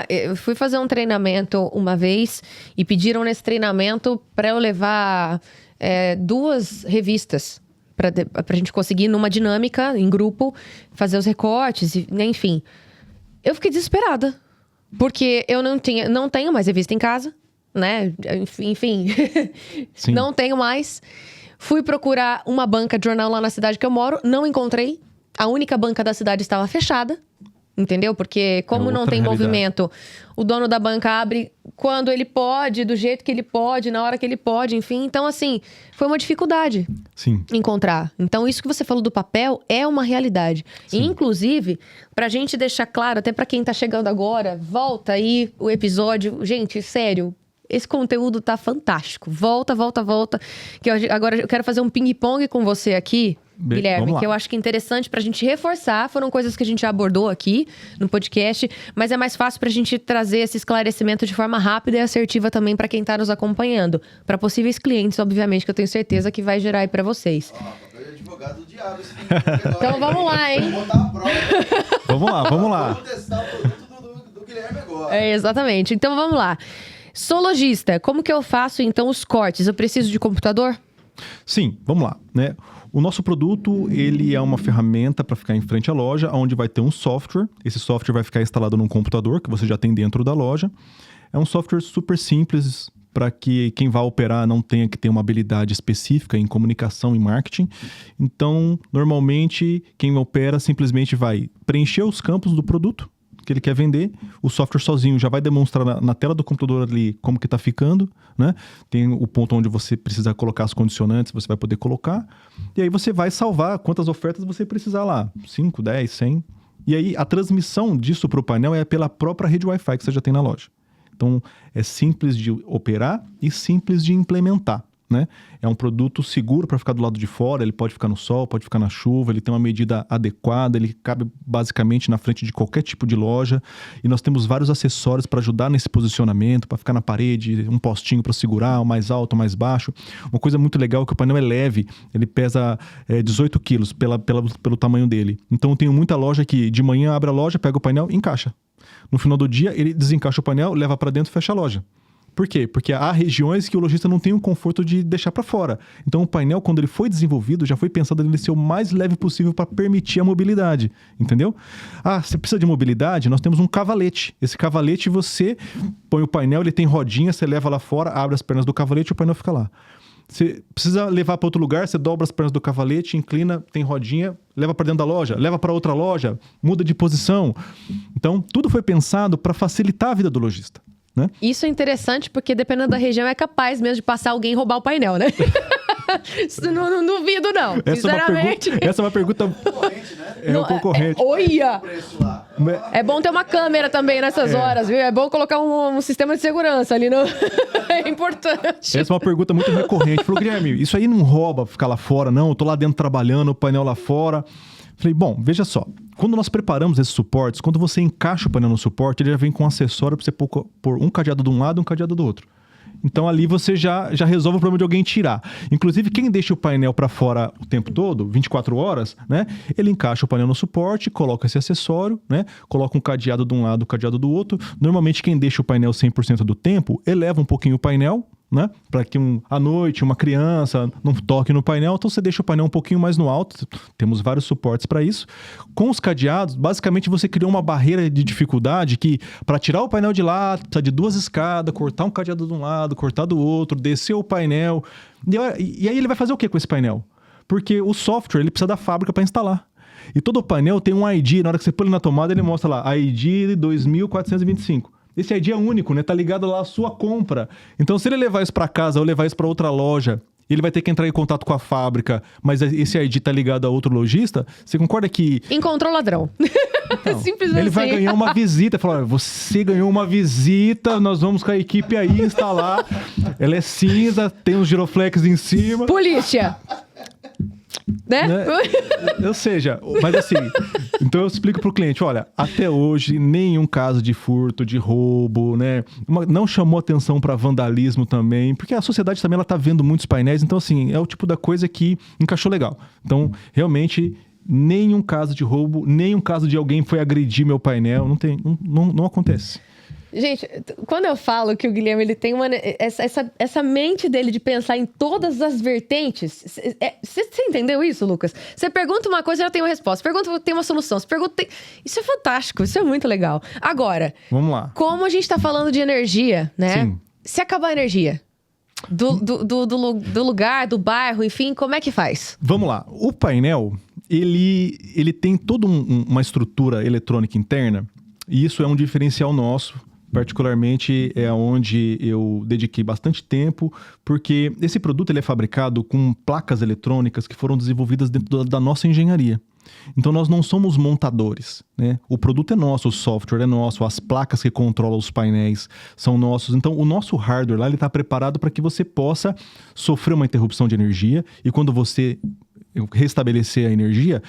Eu fui fazer um treinamento uma vez e pediram nesse treinamento para eu levar 2 revistas pra gente conseguir, numa dinâmica, em grupo, fazer os recortes, enfim. Eu fiquei desesperada, porque eu não tenho mais revista em casa, né? Enfim, Sim. não tenho mais. Fui procurar uma banca de jornal lá na cidade que eu moro, não encontrei. A única banca da cidade estava fechada. Entendeu? Porque como não outra tem realidade. movimento, o dono da banca abre quando ele pode, do jeito que ele pode, na hora que ele pode, enfim. Então, assim, foi uma dificuldade Sim. encontrar. Então, isso que você falou do papel é uma realidade. E, Sim. inclusive, pra gente deixar claro, até pra quem tá chegando agora, volta aí o episódio. Gente, sério, esse conteúdo tá fantástico. Volta. Que agora eu quero fazer um ping-pong com você aqui, Guilherme, vamos lá. que eu acho que é interessante pra gente reforçar. Foram coisas que a gente já abordou aqui no podcast, mas é mais fácil pra gente trazer esse esclarecimento de forma rápida e assertiva também pra quem tá nos acompanhando. Pra possíveis clientes, obviamente, que eu tenho certeza que vai gerar aí pra vocês. Papel de advogado do diabo. Então vamos lá, hein? Vou botar a prova. Vamos lá. Vamos testar o produto do Guilherme agora. Exatamente. Então vamos lá. Sou lojista, como que eu faço então os cortes? Eu preciso de computador? Sim, vamos lá, né? O nosso produto, ele é uma ferramenta para ficar em frente à loja, onde vai ter um software. Esse software vai ficar instalado num computador que você já tem dentro da loja. É um software super simples para que quem vai operar não tenha que ter uma habilidade específica em comunicação e marketing. Então, normalmente, quem opera simplesmente vai preencher os campos do produto que ele quer vender, o software sozinho já vai demonstrar na tela do computador ali como que tá ficando, né? Tem o ponto onde você precisa colocar as condicionantes, você vai poder colocar, e aí você vai salvar quantas ofertas você precisar lá, 5, 10, 100, e aí a transmissão disso para o painel é pela própria rede Wi-Fi que você já tem na loja. Então, é simples de operar e simples de implementar, né? É um produto seguro para ficar do lado de fora, ele pode ficar no sol, pode ficar na chuva, ele tem uma medida adequada, ele cabe basicamente na frente de qualquer tipo de loja, e nós temos vários acessórios para ajudar nesse posicionamento, para ficar na parede, um postinho para segurar, o mais alto, o mais baixo. Uma coisa muito legal é que o painel é leve, ele pesa 18 quilos pelo tamanho dele. Então eu tenho muita loja que de manhã abre a loja, pega o painel e encaixa. No final do dia, ele desencaixa o painel, leva para dentro e fecha a loja. Por quê? Porque há regiões que o lojista não tem o conforto de deixar para fora. Então, o painel, quando ele foi desenvolvido, já foi pensado ele ser o mais leve possível para permitir a mobilidade, entendeu? Ah, você precisa de mobilidade? Nós temos um cavalete. Esse cavalete, você põe o painel, ele tem rodinha, você leva lá fora, abre as pernas do cavalete e o painel fica lá. Você precisa levar para outro lugar, você dobra as pernas do cavalete, inclina, tem rodinha, leva para dentro da loja, leva para outra loja, muda de posição. Então, tudo foi pensado para facilitar a vida do lojista, né? Isso é interessante porque, dependendo da região, é capaz mesmo de passar alguém e roubar o painel, né? Isso não duvido, não. Sinceramente. Essa é uma pergunta... Concorrente, né? É o concorrente. Olha! Preço lá. É bom ter uma câmera também nessas horas, viu? É bom colocar um sistema de segurança ali no... É importante. Essa é uma pergunta muito recorrente. Falou, Guilherme, isso aí não rouba ficar lá fora, não? Eu tô lá dentro trabalhando, o painel lá fora. Falei, bom, veja só. Quando nós preparamos esses suportes, quando você encaixa o painel no suporte, ele já vem com um acessório para você pôr um cadeado de um lado e um cadeado do outro. Então ali você já resolve o problema de alguém tirar. Inclusive, quem deixa o painel para fora o tempo todo, 24 horas, né? Ele encaixa o painel no suporte, coloca esse acessório, né? Coloca um cadeado de um lado, um cadeado do outro. Normalmente, quem deixa o painel 100% do tempo, eleva um pouquinho o painel, né? Para que à noite uma criança não toque no painel, então você deixa o painel um pouquinho mais no alto. Temos vários suportes para isso. Com os cadeados, basicamente você criou uma barreira de dificuldade que, para tirar o painel de lá, precisa de 2 escadas, cortar um cadeado de um lado, cortar do outro, descer o painel. E aí ele vai fazer o que com esse painel? Porque o software ele precisa da fábrica para instalar. E todo o painel tem um ID, na hora que você põe ele na tomada, ele mostra lá, ID 2425. Esse ID é único, né? Tá ligado lá à sua compra. Então, se ele levar isso para casa ou levar isso para outra loja, ele vai ter que entrar em contato com a fábrica, mas esse ID tá ligado a outro lojista, você concorda que... Encontrou ladrão. Não, Simples ele assim. vai ganhar uma visita. Falar, você ganhou uma visita, nós vamos com a equipe aí instalar. Ela é cinza, tem uns giroflex em cima. Polícia. Né? Ou seja, mas assim, então eu explico pro cliente, olha, até hoje nenhum caso de furto, de roubo, né? Não chamou atenção para vandalismo também, porque a sociedade também ela tá vendo muitos painéis, então assim, é o tipo da coisa que encaixou legal. Então, realmente, nenhum caso de roubo, nenhum caso de alguém foi agredir meu painel, não acontece. Gente, quando eu falo que o Guilherme ele tem essa mente dele de pensar em todas as vertentes, você entendeu isso, Lucas? Você pergunta uma coisa, já tem uma resposta. Pergunta, tem uma solução. Você pergunta, isso é fantástico, isso é muito legal. Agora, vamos lá. Como a gente tá falando de energia, né? Sim. Se acabar a energia do lugar, do bairro, enfim, como é que faz? Vamos lá. O painel, ele tem toda uma estrutura eletrônica interna, e isso é um diferencial nosso. Particularmente é onde eu dediquei bastante tempo, porque esse produto ele é fabricado com placas eletrônicas que foram desenvolvidas dentro da nossa engenharia. Então nós não somos montadores, né? O produto é nosso, o software é nosso, as placas que controlam os painéis são nossos. Então o nosso hardware lá ele está preparado para que você possa sofrer uma interrupção de energia e quando você restabelecer a energia,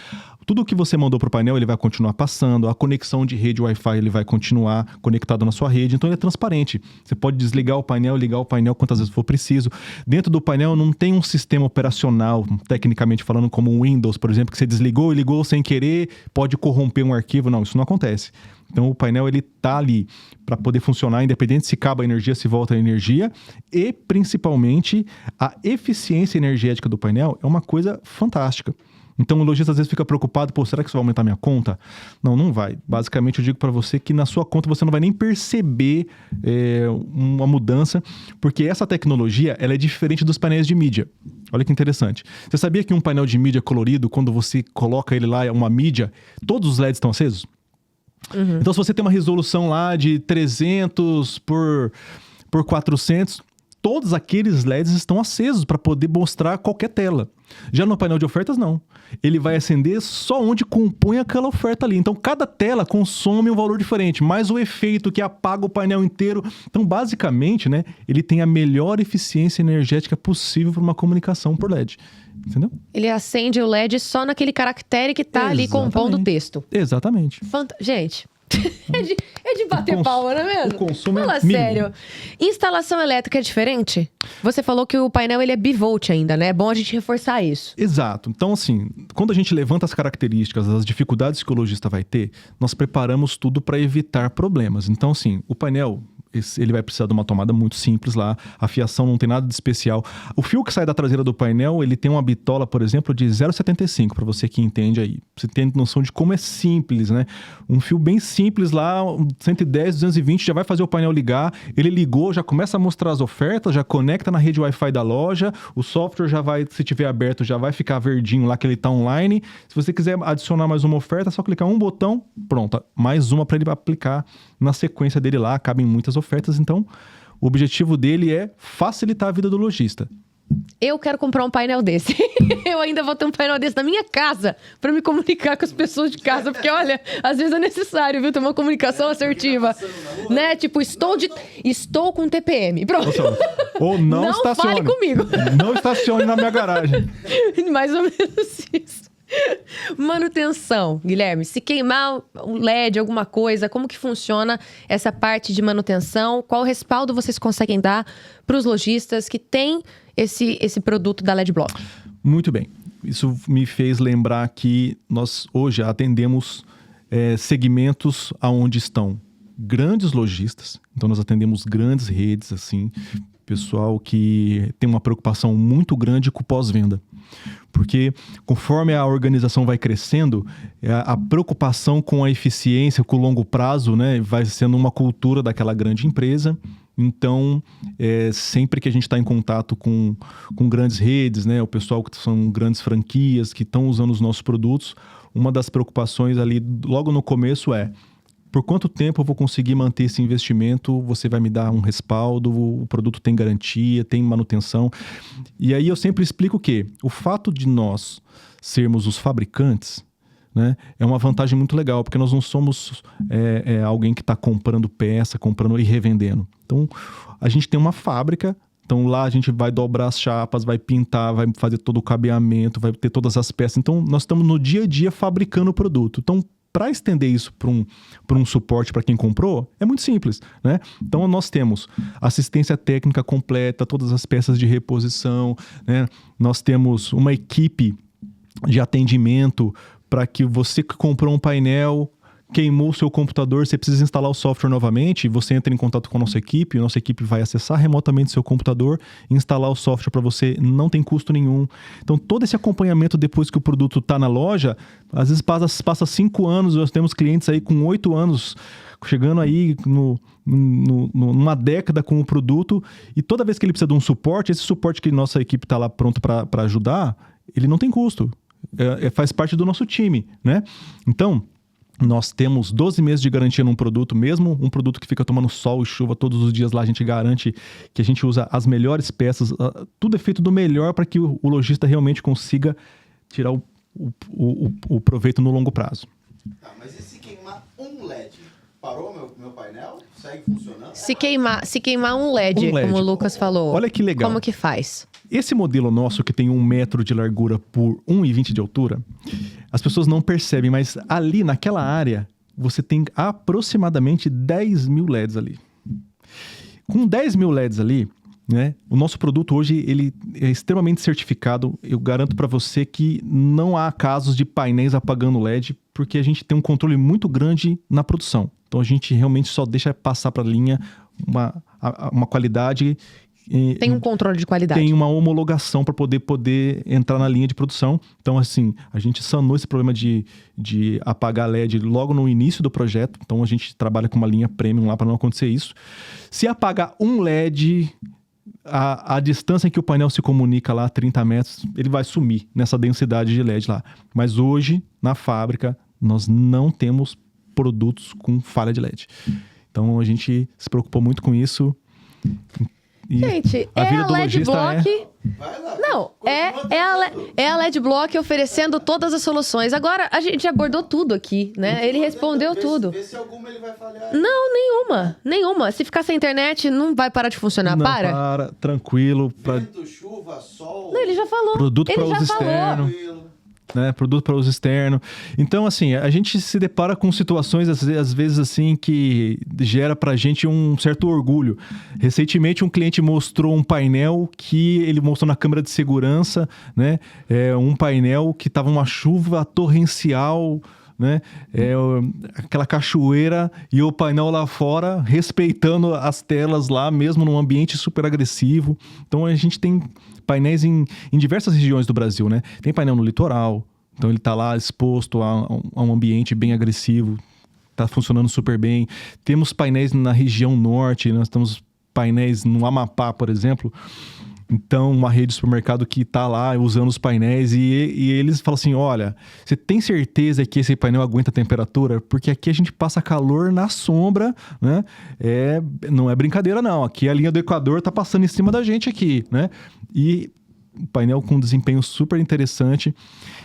tudo o que você mandou para o painel ele vai continuar passando, a conexão de rede Wi-Fi ele vai continuar conectado na sua rede, então ele é transparente. Você pode desligar o painel, ligar o painel quantas vezes for preciso. Dentro do painel não tem um sistema operacional, tecnicamente falando, como o Windows, por exemplo, que você desligou e ligou sem querer, pode corromper um arquivo. Não, isso não acontece. Então o painel ele tá ali para poder funcionar, independente se acaba a energia, se volta a energia, e principalmente a eficiência energética do painel é uma coisa fantástica. Então o lojista às vezes fica preocupado, pô, será que isso vai aumentar minha conta? Não, não vai. Basicamente eu digo para você que na sua conta você não vai nem perceber uma mudança, porque essa tecnologia ela é diferente dos painéis de mídia. Olha que interessante. Você sabia que um painel de mídia colorido, quando você coloca ele lá, uma mídia, todos os LEDs estão acesos? Uhum. Então se você tem uma resolução lá de 300 por 400, todos aqueles LEDs estão acesos para poder mostrar qualquer tela. Já no painel de ofertas, não. Ele vai acender só onde compõe aquela oferta ali. Então, cada tela consome um valor diferente, mais o efeito que apaga o painel inteiro. Então, basicamente, né, ele tem a melhor eficiência energética possível para uma comunicação por LED. Entendeu? Ele acende o LED só naquele caractere que está ali compondo o texto. Exatamente. Gente... é de bater palma, não é mesmo? O consumo Fala sério. Instalação elétrica é diferente? Você falou que o painel ele é bivolt ainda, né? É bom a gente reforçar isso. Exato. Então, assim, quando a gente levanta as características, as dificuldades que o lojista vai ter, nós preparamos tudo para evitar problemas. Então, assim, o painel... ele vai precisar de uma tomada muito simples lá, a fiação não tem nada de especial. O fio que sai da traseira do painel, ele tem uma bitola, por exemplo, de 0,75, para você que entende aí. Você tem noção de como é simples, né? Um fio bem simples lá, 110, 220, já vai fazer o painel ligar. Ele ligou, já começa a mostrar as ofertas, já conecta na rede Wi-Fi da loja, o software já vai, se tiver aberto, já vai ficar verdinho lá que ele está online. Se você quiser adicionar mais uma oferta, é só clicar um botão, pronto, mais uma para ele aplicar na sequência dele lá, cabem muitas ofertas, então o objetivo dele é facilitar a vida do lojista. Eu quero comprar um painel desse. Eu ainda vou ter um painel desse na minha casa para me comunicar com as pessoas de casa, porque olha, às vezes é necessário, viu, ter uma comunicação assertiva, né? Tipo, estou com TPM. Pronto. Ou não estacione. Fale comigo. Não estacione na minha garagem. Mais ou menos isso. Manutenção, Guilherme, se queimar um LED, alguma coisa, como que funciona essa parte de manutenção? Qual respaldo vocês conseguem dar para os lojistas que têm esse produto da LED Block? Muito bem, isso me fez lembrar que nós hoje atendemos segmentos aonde estão grandes lojistas, então nós atendemos grandes redes, assim, pessoal que tem uma preocupação muito grande com o pós-venda. Porque conforme a organização vai crescendo, a preocupação com a eficiência, com o longo prazo, né, vai sendo uma cultura daquela grande empresa. Então, sempre que a gente está em contato com grandes redes, né, o pessoal que são grandes franquias, que estão usando os nossos produtos, uma das preocupações ali logo no começo é: por quanto tempo eu vou conseguir manter esse investimento? Você vai me dar um respaldo? O produto tem garantia, tem manutenção? E aí eu sempre explico que o fato de nós sermos os fabricantes, né, é uma vantagem muito legal, porque nós não somos alguém que está comprando peça, comprando e revendendo. Então, a gente tem uma fábrica. Então lá a gente vai dobrar as chapas, vai pintar, vai fazer todo o cabeamento, vai ter todas as peças. Então, nós estamos no dia a dia fabricando o produto. Então, para estender isso para um suporte para quem comprou, é muito simples, né? Então, nós temos assistência técnica completa, todas as peças de reposição, né? Nós temos uma equipe de atendimento para que você que comprou um painel, queimou o seu computador, você precisa instalar o software novamente, você entra em contato com a nossa equipe vai acessar remotamente seu computador, instalar o software para você, não tem custo nenhum. Então, todo esse acompanhamento depois que o produto está na loja, às vezes passa 5 anos, nós temos clientes aí com 8 anos, chegando aí numa década com o produto, e toda vez que ele precisa de um suporte, esse suporte que nossa equipe está lá pronto para ajudar, ele não tem custo. Faz parte do nosso time, né? Então, nós temos 12 meses de garantia num produto, mesmo um produto que fica tomando sol e chuva todos os dias lá, a gente garante que a gente usa as melhores peças, tudo é feito do melhor para que o lojista realmente consiga tirar o proveito no longo prazo. Tá, mas e se queimar um LED? Parou meu painel? Segue funcionando? Se queimar um LED, como o Lucas falou. Olha que legal. Como que faz? Esse modelo nosso, que tem 1 metro de largura por 1,20 de altura, as pessoas não percebem, mas ali naquela área, você tem aproximadamente 10 mil LEDs ali. Com 10 mil LEDs ali, né, o nosso produto hoje ele é extremamente certificado. Eu garanto para você que não há casos de painéis apagando LED, porque a gente tem um controle muito grande na produção. Então a gente realmente só deixa passar para a linha uma qualidade. Tem um controle de qualidade. Tem uma homologação para poder entrar na linha de produção. Então, assim, a gente sanou esse problema de apagar LED logo no início do projeto. Então, a gente trabalha com uma linha premium lá para não acontecer isso. Se apagar um LED, a distância em que o painel se comunica lá, 30 metros, ele vai sumir nessa densidade de LED lá. Mas hoje, na fábrica, nós não temos produtos com falha de LED. Então, a gente se preocupou muito com isso. Gente, a vida do LED lojista Block. Vai lá, Não, é a LED Block oferecendo todas as soluções. Agora, a gente abordou tudo aqui, né? Ele respondeu tudo. Vê se alguma ele vai falhar. Não, nenhuma. Se ficar sem internet, não vai parar de funcionar. Não, para. Tranquilo. Vento, chuva, sol. Não, ele já falou. Produto para ele uso já falou. externo. Tranquilo. Né, produto para uso externo. Então, assim, a gente se depara com situações, às vezes, assim, que gera pra gente um certo orgulho. Recentemente, um cliente mostrou um painel que ele mostrou na câmera de segurança, né? Um painel que tava uma chuva torrencial, né? Aquela cachoeira e o painel lá fora respeitando as telas lá, mesmo num ambiente super agressivo. Então, a gente tem painéis em diversas regiões do Brasil, né? Tem painel no litoral, então ele tá lá exposto a um ambiente bem agressivo, tá funcionando super bem. Temos painéis na região norte, nós temos painéis no Amapá, por exemplo. Então, uma rede de supermercado que tá lá usando os painéis e eles falam assim, olha, você tem certeza que esse painel aguenta a temperatura? Porque aqui a gente passa calor na sombra, né? Não é brincadeira não, aqui a linha do Equador tá passando em cima da gente aqui, né? E o painel com desempenho super interessante.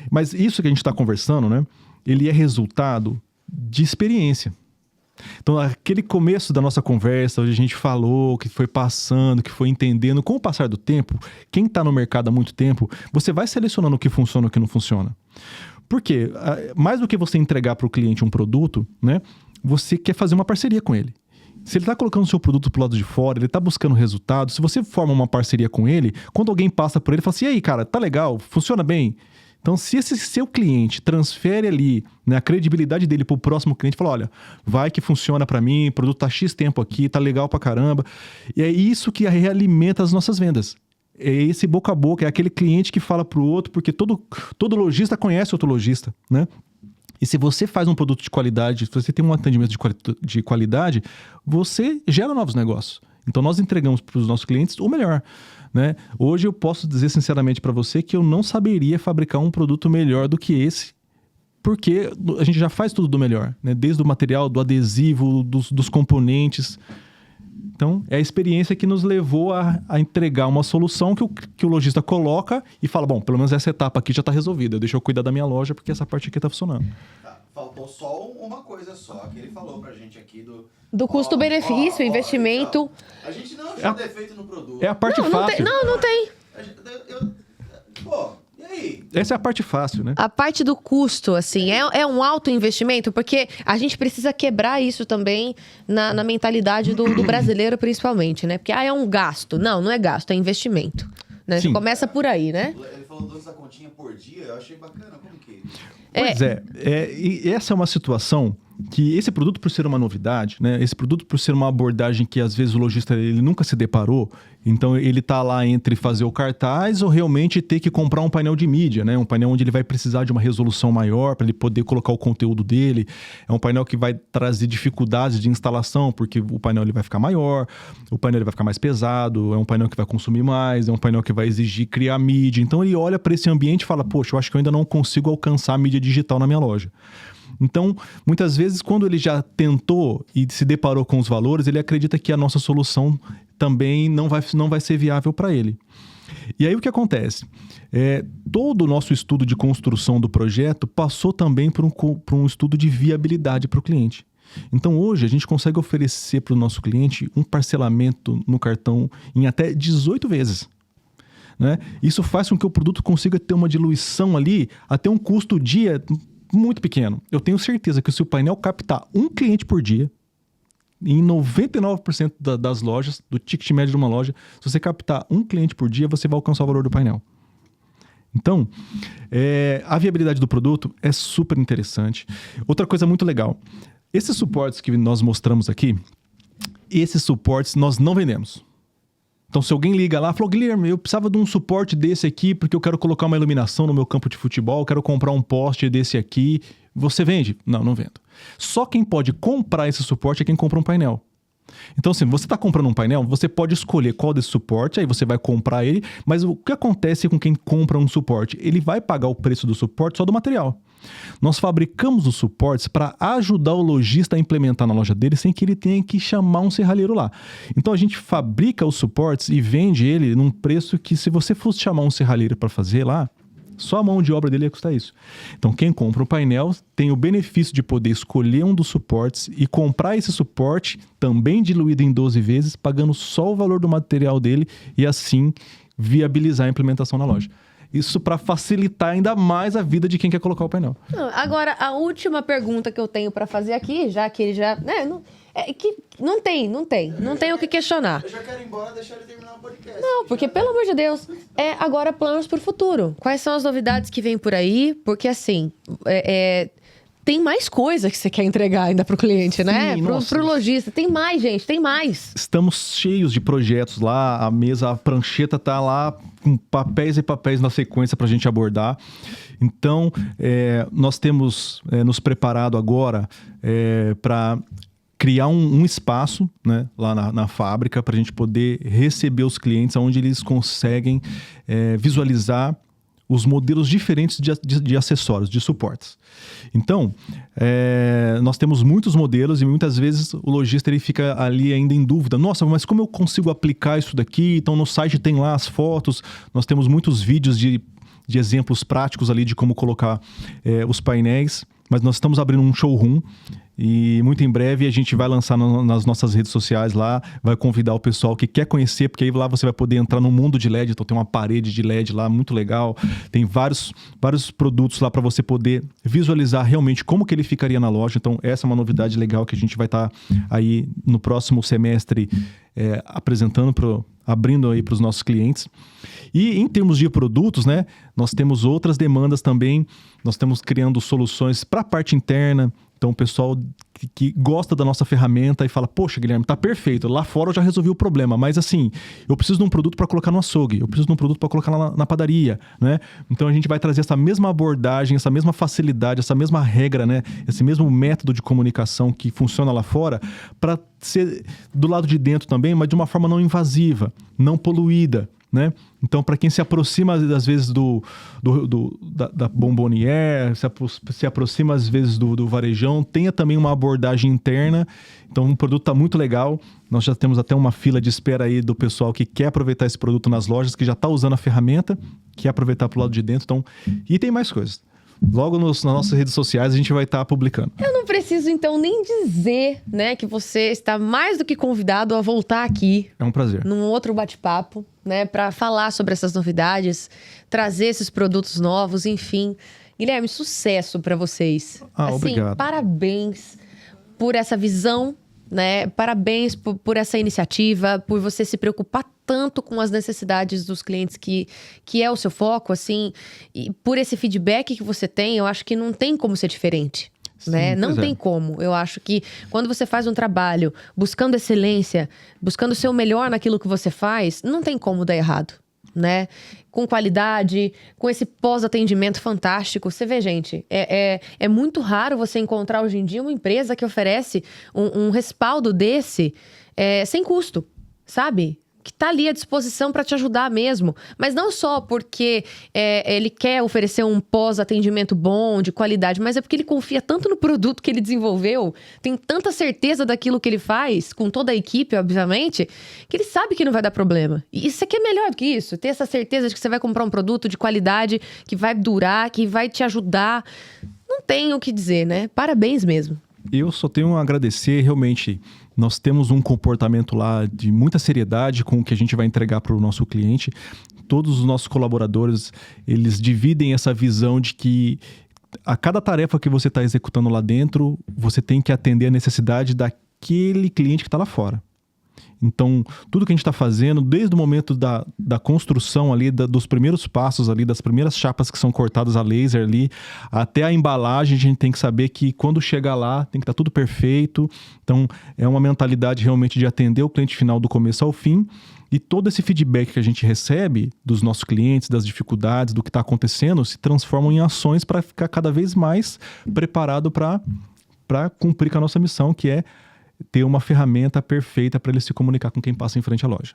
Mas isso que a gente tá conversando, né? Ele é resultado de experiência. Então, aquele começo da nossa conversa, onde a gente falou, que foi passando, que foi entendendo, com o passar do tempo, quem está no mercado há muito tempo, você vai selecionando o que funciona e o que não funciona. Por quê? Mais do que você entregar para o cliente um produto, né, você quer fazer uma parceria com ele. Se ele está colocando o seu produto pro lado de fora, ele está buscando resultado, se você forma uma parceria com ele, quando alguém passa por ele, fala assim, e aí, cara, tá legal, funciona bem? Então, se esse seu cliente transfere ali, né, a credibilidade dele pro próximo cliente, fala, olha, vai que funciona para mim, o produto tá X tempo aqui, tá legal pra caramba. E é isso que realimenta as nossas vendas. É esse boca a boca, é aquele cliente que fala pro outro, porque todo lojista conhece outro lojista, né? E se você faz um produto de qualidade, se você tem um atendimento de qualidade, você gera novos negócios. Então, nós entregamos para os nossos clientes o melhor, né? Hoje eu posso dizer sinceramente para você que eu não saberia fabricar um produto melhor do que esse, porque a gente já faz tudo do melhor, né? Desde o material, do adesivo, dos componentes. Então, é a experiência que nos levou a entregar uma solução que o lojista coloca e fala, bom, pelo menos essa etapa aqui já está resolvida, deixa eu cuidar da minha loja porque essa parte aqui está funcionando. Tá, faltou só uma coisa só, que ele falou pra gente aqui do custo-benefício, investimento. Então, a gente não achou defeito no produto. É a parte fácil. Não tem. Pô, e aí? Essa é a parte fácil, né? A parte do custo, assim, é um alto investimento, porque a gente precisa quebrar isso também na mentalidade do brasileiro, principalmente, né? Porque, é um gasto. Não é gasto, é investimento. Né? Sim. Começa por aí, né? Ele falou doce da continha por dia, eu achei bacana, como que... Pois e essa é uma situação que esse produto, por ser uma novidade, né? Esse produto, por ser uma abordagem que às vezes o lojista ele nunca se deparou, então ele tá lá entre fazer o cartaz ou realmente ter que comprar um painel de mídia, né? Um painel onde ele vai precisar de uma resolução maior para ele poder colocar o conteúdo dele. É um painel que vai trazer dificuldades de instalação, porque o painel ele vai ficar maior, o painel ele vai ficar mais pesado, é um painel que vai consumir mais, é um painel que vai exigir criar mídia. Então ele olha para esse ambiente e fala, poxa, eu acho que eu ainda não consigo alcançar a mídia digital na minha loja. Então, muitas vezes, quando ele já tentou e se deparou com os valores, ele acredita que a nossa solução também não vai ser viável para ele. E aí o que acontece? Todo o nosso estudo de construção do projeto passou também por um estudo de viabilidade para o cliente. Então, hoje, a gente consegue oferecer para o nosso cliente um parcelamento no cartão em até 18 vezes. Né? Isso faz com que o produto consiga ter uma diluição ali até um custo dia muito pequeno. Eu tenho certeza que se o painel captar um cliente por dia, em 99% das lojas, do ticket médio de uma loja, se você captar um cliente por dia, você vai alcançar o valor do painel. Então, a viabilidade do produto é super interessante. Outra coisa muito legal, esses suportes que nós mostramos aqui, esses suportes nós não vendemos. Então, se alguém liga lá e falou, Guilherme, eu precisava de um suporte desse aqui porque eu quero colocar uma iluminação no meu campo de futebol, eu quero comprar um poste desse aqui, você vende? Não, não vendo. Só quem pode comprar esse suporte é quem compra um painel. Então, assim, você está comprando um painel, você pode escolher qual desse suporte, aí você vai comprar ele, mas o que acontece com quem compra um suporte? Ele vai pagar o preço do suporte só do material. Nós fabricamos os suportes para ajudar o lojista a implementar na loja dele sem que ele tenha que chamar um serralheiro lá. Então a gente fabrica os suportes e vende ele num preço que, se você fosse chamar um serralheiro para fazer lá, só a mão de obra dele ia custar isso. Então quem compra o painel tem o benefício de poder escolher um dos suportes e comprar esse suporte também diluído em 12 vezes, pagando só o valor do material dele e assim viabilizar a implementação na loja. Isso para facilitar ainda mais a vida de quem quer colocar o painel. Agora, a última pergunta que eu tenho para fazer aqui, já que ele já... não tem o que questionar. Eu já quero ir embora, deixar ele terminar o podcast. Não, porque, pelo amor de Deus, agora planos para o futuro. Quais são as novidades que vêm por aí? Porque, assim, tem mais coisa que você quer entregar ainda pro cliente, né? Pro lojista. Tem mais, gente, tem mais. Estamos cheios de projetos lá, a prancheta tá lá com papéis e papéis na sequência pra gente abordar. Então, nós temos nos preparado agora para criar um espaço, né, lá na fábrica para a gente poder receber os clientes, onde eles conseguem visualizar os modelos diferentes de acessórios, de suportes. Então, nós temos muitos modelos e muitas vezes o lojista ele fica ali ainda em dúvida. Nossa, mas como eu consigo aplicar isso daqui? Então, no site tem lá as fotos, nós temos muitos vídeos de exemplos práticos ali de como colocar os painéis, mas nós estamos abrindo um showroom e muito em breve a gente vai lançar nas nossas redes sociais lá, vai convidar o pessoal que quer conhecer, porque aí lá você vai poder entrar no mundo de LED, então tem uma parede de LED lá muito legal, tem vários produtos lá para você poder visualizar realmente como que ele ficaria na loja. Então essa é uma novidade legal que a gente vai estar aí no próximo semestre abrindo aí para os nossos clientes. E em termos de produtos, né, nós temos outras demandas também, nós estamos criando soluções para a parte interna. Então, o pessoal que gosta da nossa ferramenta e fala, poxa, Guilherme, tá perfeito, lá fora eu já resolvi o problema, mas assim, eu preciso de um produto para colocar no açougue, eu preciso de um produto para colocar lá na padaria, né? Então, a gente vai trazer essa mesma abordagem, essa mesma facilidade, essa mesma regra, né? Esse mesmo método de comunicação que funciona lá fora para ser do lado de dentro também, mas de uma forma não invasiva, não poluída, né? Então, para quem se aproxima, às vezes, da Bombonier, se aproxima, às vezes, do varejão, tenha também uma abordagem interna. Então, o produto está muito legal. Nós já temos até uma fila de espera aí do pessoal que quer aproveitar esse produto nas lojas, que já está usando a ferramenta, quer aproveitar para o lado de dentro. Então, e tem mais coisas. Logo nas nossas redes sociais a gente vai estar publicando. Eu não preciso, então, nem dizer, né, que você está mais do que convidado a voltar aqui. É um prazer. Num outro bate-papo, né, para falar sobre essas novidades, trazer esses produtos novos, enfim. Guilherme, sucesso para vocês. Obrigado. Parabéns por essa visão, né? Parabéns por essa iniciativa, por você se preocupar tanto com as necessidades dos clientes, que é o seu foco, assim, e por esse feedback que você tem, eu acho que não tem como ser diferente. né? Não pois é. tem como. Eu acho que quando você faz um trabalho buscando excelência, buscando ser o melhor naquilo que você faz, não tem como dar errado, né? Com qualidade, com esse pós-atendimento fantástico. Você vê, gente, é muito raro você encontrar hoje em dia uma empresa que oferece um respaldo desse sem custo, sabe? Que tá ali à disposição para te ajudar mesmo. Mas não só porque ele quer oferecer um pós-atendimento bom, de qualidade, mas é porque ele confia tanto no produto que ele desenvolveu, tem tanta certeza daquilo que ele faz, com toda a equipe, obviamente, que ele sabe que não vai dar problema. E isso aqui é melhor do que isso, ter essa certeza de que você vai comprar um produto de qualidade, que vai durar, que vai te ajudar. Não tem o que dizer, né? Parabéns mesmo. Eu só tenho a agradecer, realmente, nós temos um comportamento lá de muita seriedade com o que a gente vai entregar para o nosso cliente. Todos os nossos colaboradores, eles dividem essa visão de que a cada tarefa que você está executando lá dentro, você tem que atender a necessidade daquele cliente que está lá fora. Então, tudo que a gente está fazendo, desde o momento da construção ali, dos primeiros passos ali, das primeiras chapas que são cortadas a laser ali, até a embalagem, a gente tem que saber que quando chegar lá, tem que estar tudo perfeito. Então, é uma mentalidade realmente de atender o cliente final do começo ao fim. E todo esse feedback que a gente recebe dos nossos clientes, das dificuldades, do que está acontecendo, se transformam em ações para ficar cada vez mais preparado para cumprir com a nossa missão, que é ter uma ferramenta perfeita para ele se comunicar com quem passa em frente à loja.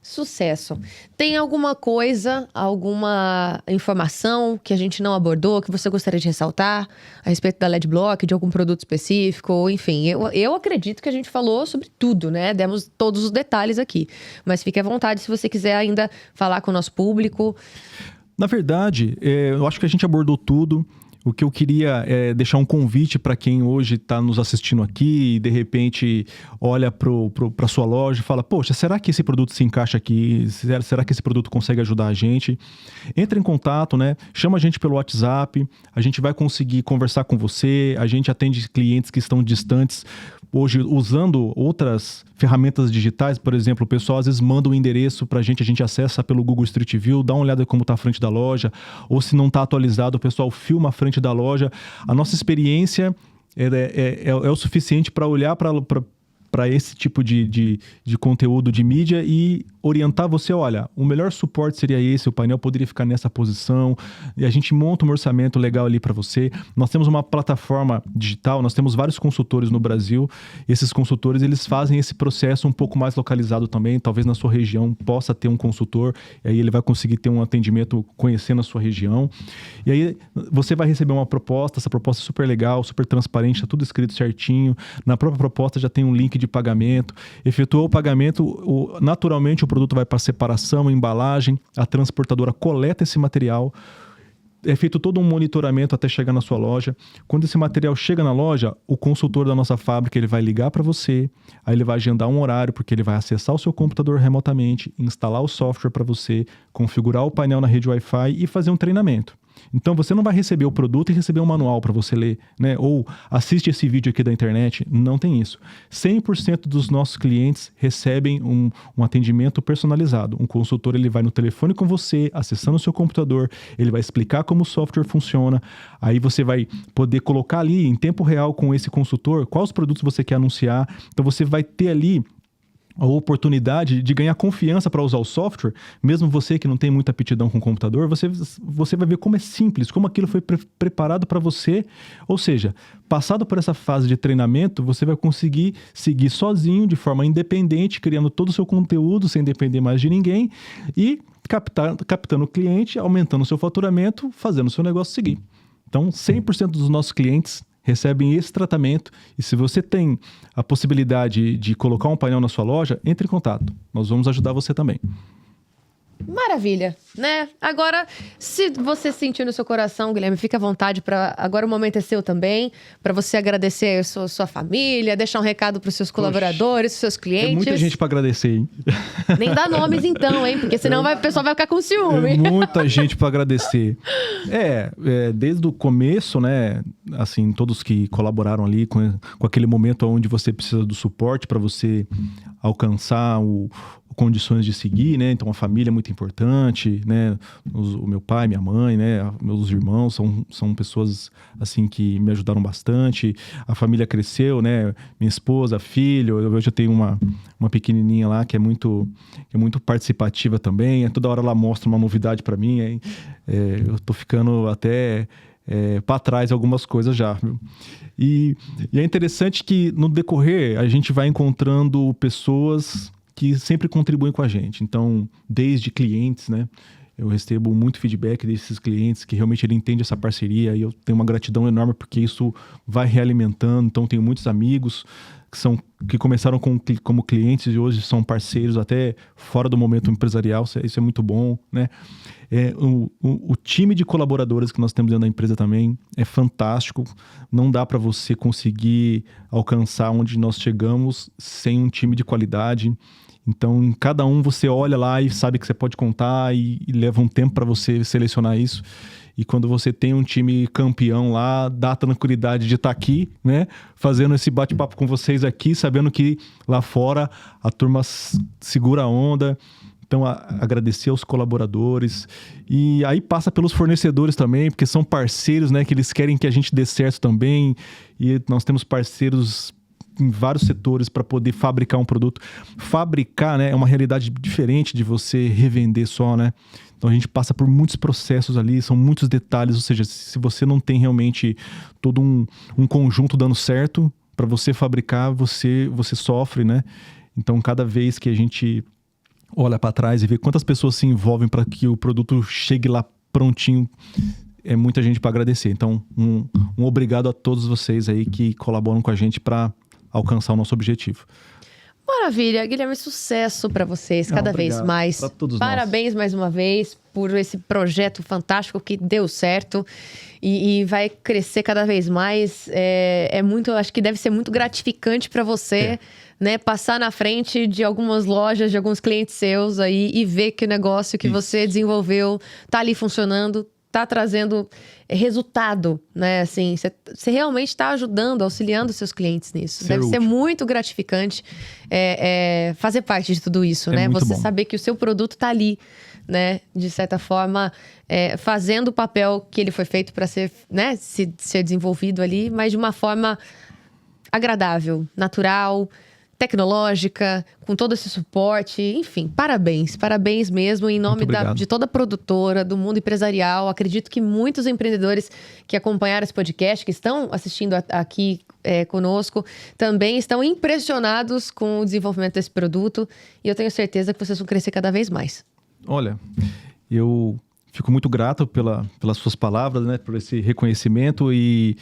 Sucesso. Tem alguma coisa, alguma informação que a gente não abordou, que você gostaria de ressaltar a respeito da LED Block, de algum produto específico? Ou, enfim, eu acredito que a gente falou sobre tudo, né? Demos todos os detalhes aqui. Mas fique à vontade se você quiser ainda falar com o nosso público. Na verdade, eu acho que a gente abordou tudo. O que eu queria é deixar um convite para quem hoje está nos assistindo aqui e de repente olha para a sua loja e fala, poxa, será que esse produto se encaixa aqui? Será que esse produto consegue ajudar a gente? Entre em contato, né? Chama a gente pelo WhatsApp, a gente vai conseguir conversar com você, a gente atende clientes que estão distantes. Hoje, usando outras ferramentas digitais, por exemplo, o pessoal às vezes manda um endereço para a gente acessa pelo Google Street View, dá uma olhada como está a frente da loja, ou se não está atualizado, o pessoal filma a frente da loja. A nossa experiência é o suficiente para olhar para esse tipo de conteúdo de mídia e orientar você, olha, o melhor suporte seria esse, o painel poderia ficar nessa posição, e a gente monta um orçamento legal ali para você. Nós temos uma plataforma digital, nós temos vários consultores no Brasil, esses consultores, eles fazem esse processo um pouco mais localizado também, talvez na sua região possa ter um consultor, e aí ele vai conseguir ter um atendimento conhecendo a sua região, e aí você vai receber uma proposta, essa proposta é super legal, super transparente, tá tudo escrito certinho, na própria proposta já tem um link de pagamento, efetuou o pagamento, naturalmente o produto vai para separação, embalagem, a transportadora coleta esse material, é feito todo um monitoramento até chegar na sua loja. Quando esse material chega na loja, o consultor da nossa fábrica ele vai ligar para você, aí ele vai agendar um horário, porque ele vai acessar o seu computador remotamente, instalar o software para você, configurar o painel na rede Wi-Fi e fazer um treinamento. Então você não vai receber o produto e receber um manual para você ler, né? Ou assiste esse vídeo aqui da internet, não tem isso. 100% dos nossos clientes recebem um atendimento personalizado. Um consultor ele vai no telefone com você, acessando o seu computador, ele vai explicar como o software funciona, aí você vai poder colocar ali em tempo real com esse consultor quais produtos você quer anunciar, então você vai ter ali a oportunidade de ganhar confiança para usar o software, mesmo você que não tem muita aptidão com o computador, você vai ver como é simples, como aquilo foi preparado para você, ou seja, passado por essa fase de treinamento, você vai conseguir seguir sozinho, de forma independente, criando todo o seu conteúdo, sem depender mais de ninguém, e captando o cliente, aumentando o seu faturamento, fazendo o seu negócio seguir. Então, 100% dos nossos clientes recebem esse tratamento, e se você tem a possibilidade de colocar um painel na sua loja, entre em contato. Nós vamos ajudar você também. Maravilha, né? Agora, se você sentir no seu coração, Guilherme, fica à vontade para agora o momento é seu também, para você agradecer a sua família, deixar um recado para os seus colaboradores, seus clientes. Tem muita gente para agradecer, hein? Nem dá nomes então, hein? Porque senão o pessoal vai ficar com ciúme. Muita gente para agradecer. Desde o começo, né? Assim, todos que colaboraram ali com aquele momento onde você precisa do suporte para você alcançar condições de seguir, né? Então a família é muito importante, né? O meu pai, minha mãe, né? Meus irmãos são pessoas assim que me ajudaram bastante. A família cresceu, né? Minha esposa, filho. Hoje eu tenho uma pequenininha lá que é muito participativa também. Toda hora ela mostra uma novidade para mim. Eu tô ficando até para trás algumas coisas já, viu? E é interessante que no decorrer a gente vai encontrando pessoas que sempre contribuem com a gente. Então, desde clientes, né? Eu recebo muito feedback desses clientes que realmente ele entende essa parceria e eu tenho uma gratidão enorme porque isso vai realimentando. Então, tenho muitos amigos que começaram como clientes e hoje são parceiros até fora do momento empresarial. Isso é muito bom, né? O time de colaboradores que nós temos dentro da empresa também é fantástico. Não dá para você conseguir alcançar onde nós chegamos sem um time de qualidade. Então, cada um você olha lá e sabe que você pode contar e leva um tempo para você selecionar isso. E quando você tem um time campeão lá, dá a tranquilidade de estar aqui, né? Fazendo esse bate-papo com vocês aqui, sabendo que lá fora a turma segura a onda. Então, agradecer aos colaboradores. E aí passa pelos fornecedores também, porque são parceiros, né? Que eles querem que a gente dê certo também. E nós temos parceiros em vários setores para poder fabricar um produto. Fabricar, né, é uma realidade diferente de você revender só, né? Então a gente passa por muitos processos ali, são muitos detalhes, ou seja, se você não tem realmente todo um conjunto dando certo, para você fabricar, você sofre, né? Então cada vez que a gente olha para trás e vê quantas pessoas se envolvem para que o produto chegue lá prontinho, é muita gente para agradecer. Então um obrigado a todos vocês aí que colaboram com a gente para alcançar o nosso objetivo. Maravilha, Guilherme, sucesso para vocês cada vez mais. Pra todos Parabéns mais uma vez por esse projeto fantástico que deu certo e vai crescer cada vez mais. Acho que deve ser muito gratificante para você, né, passar na frente de algumas lojas, de alguns clientes seus aí e ver que o negócio que você desenvolveu tá ali funcionando, tá trazendo resultado, né? Assim, você realmente está ajudando, auxiliando seus clientes nisso. Deve ser muito gratificante fazer parte de tudo isso, né? Você saber que o seu produto tá ali, né? De certa forma, fazendo o papel que ele foi feito para ser, né? Ser desenvolvido ali, mas de uma forma agradável, natural, tecnológica, com todo esse suporte, enfim, parabéns mesmo, em nome de toda a produtora, do mundo empresarial. Acredito que muitos empreendedores que acompanharam esse podcast, que estão assistindo aqui conosco, também estão impressionados com o desenvolvimento desse produto e eu tenho certeza que vocês vão crescer cada vez mais. Olha, eu fico muito grato pelas suas palavras, né, por esse reconhecimento e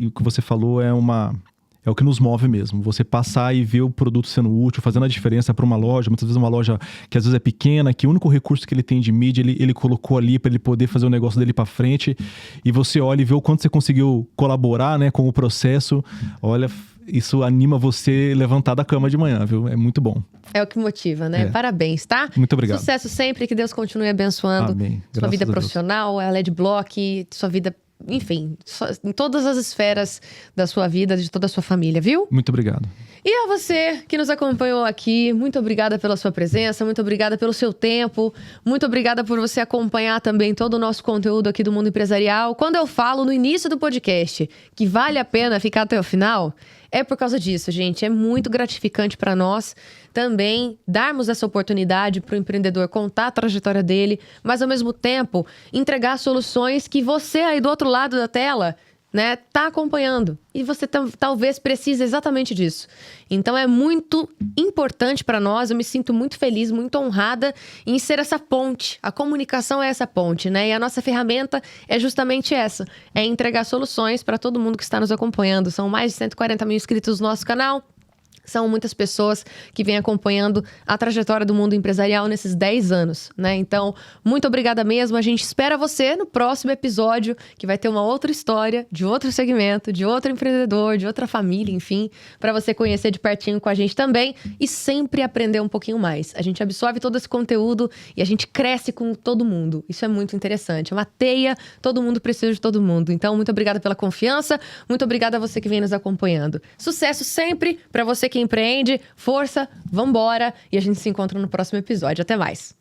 o que você falou é o que nos move mesmo. Você passar e ver o produto sendo útil, fazendo a diferença para uma loja. Muitas vezes uma loja que às vezes é pequena, que o único recurso que ele tem de mídia, ele colocou ali para ele poder fazer o negócio dele para frente. E você olha e vê o quanto você conseguiu colaborar, né, com o processo. Olha, isso anima você levantar da cama de manhã, viu? É muito bom. É o que motiva, né? Parabéns, tá? Muito obrigado. Sucesso sempre, que Deus continue abençoando. Amém. Sua vida profissional, a LED Block, sua vida... Enfim, em todas as esferas da sua vida, de toda a sua família, viu? Muito obrigado. E a você que nos acompanhou aqui, muito obrigada pela sua presença, muito obrigada pelo seu tempo, muito obrigada por você acompanhar também todo o nosso conteúdo aqui do Mundo Empresarial. Quando eu falo no início do podcast que vale a pena ficar até o final, é por causa disso, gente. É muito gratificante para nós também darmos essa oportunidade para o empreendedor contar a trajetória dele, mas ao mesmo tempo entregar soluções que você aí do outro lado da tela, né, tá acompanhando. E você talvez precise exatamente disso. Então é muito importante para nós, eu me sinto muito feliz, muito honrada em ser essa ponte. A comunicação é essa ponte, né? E a nossa ferramenta é justamente essa, é entregar soluções para todo mundo que está nos acompanhando. São mais de 140 mil inscritos no nosso canal. São muitas pessoas que vêm acompanhando a trajetória do mundo empresarial nesses 10 anos, né? Então, muito obrigada mesmo. A gente espera você no próximo episódio, que vai ter uma outra história, de outro segmento, de outro empreendedor, de outra família, enfim, para você conhecer de pertinho com a gente também e sempre aprender um pouquinho mais. A gente absorve todo esse conteúdo e a gente cresce com todo mundo. Isso é muito interessante. É uma teia, todo mundo precisa de todo mundo. Então, muito obrigada pela confiança, muito obrigada a você que vem nos acompanhando. Sucesso sempre para você que que empreende, força, vambora. E a gente se encontra no próximo episódio. Até mais.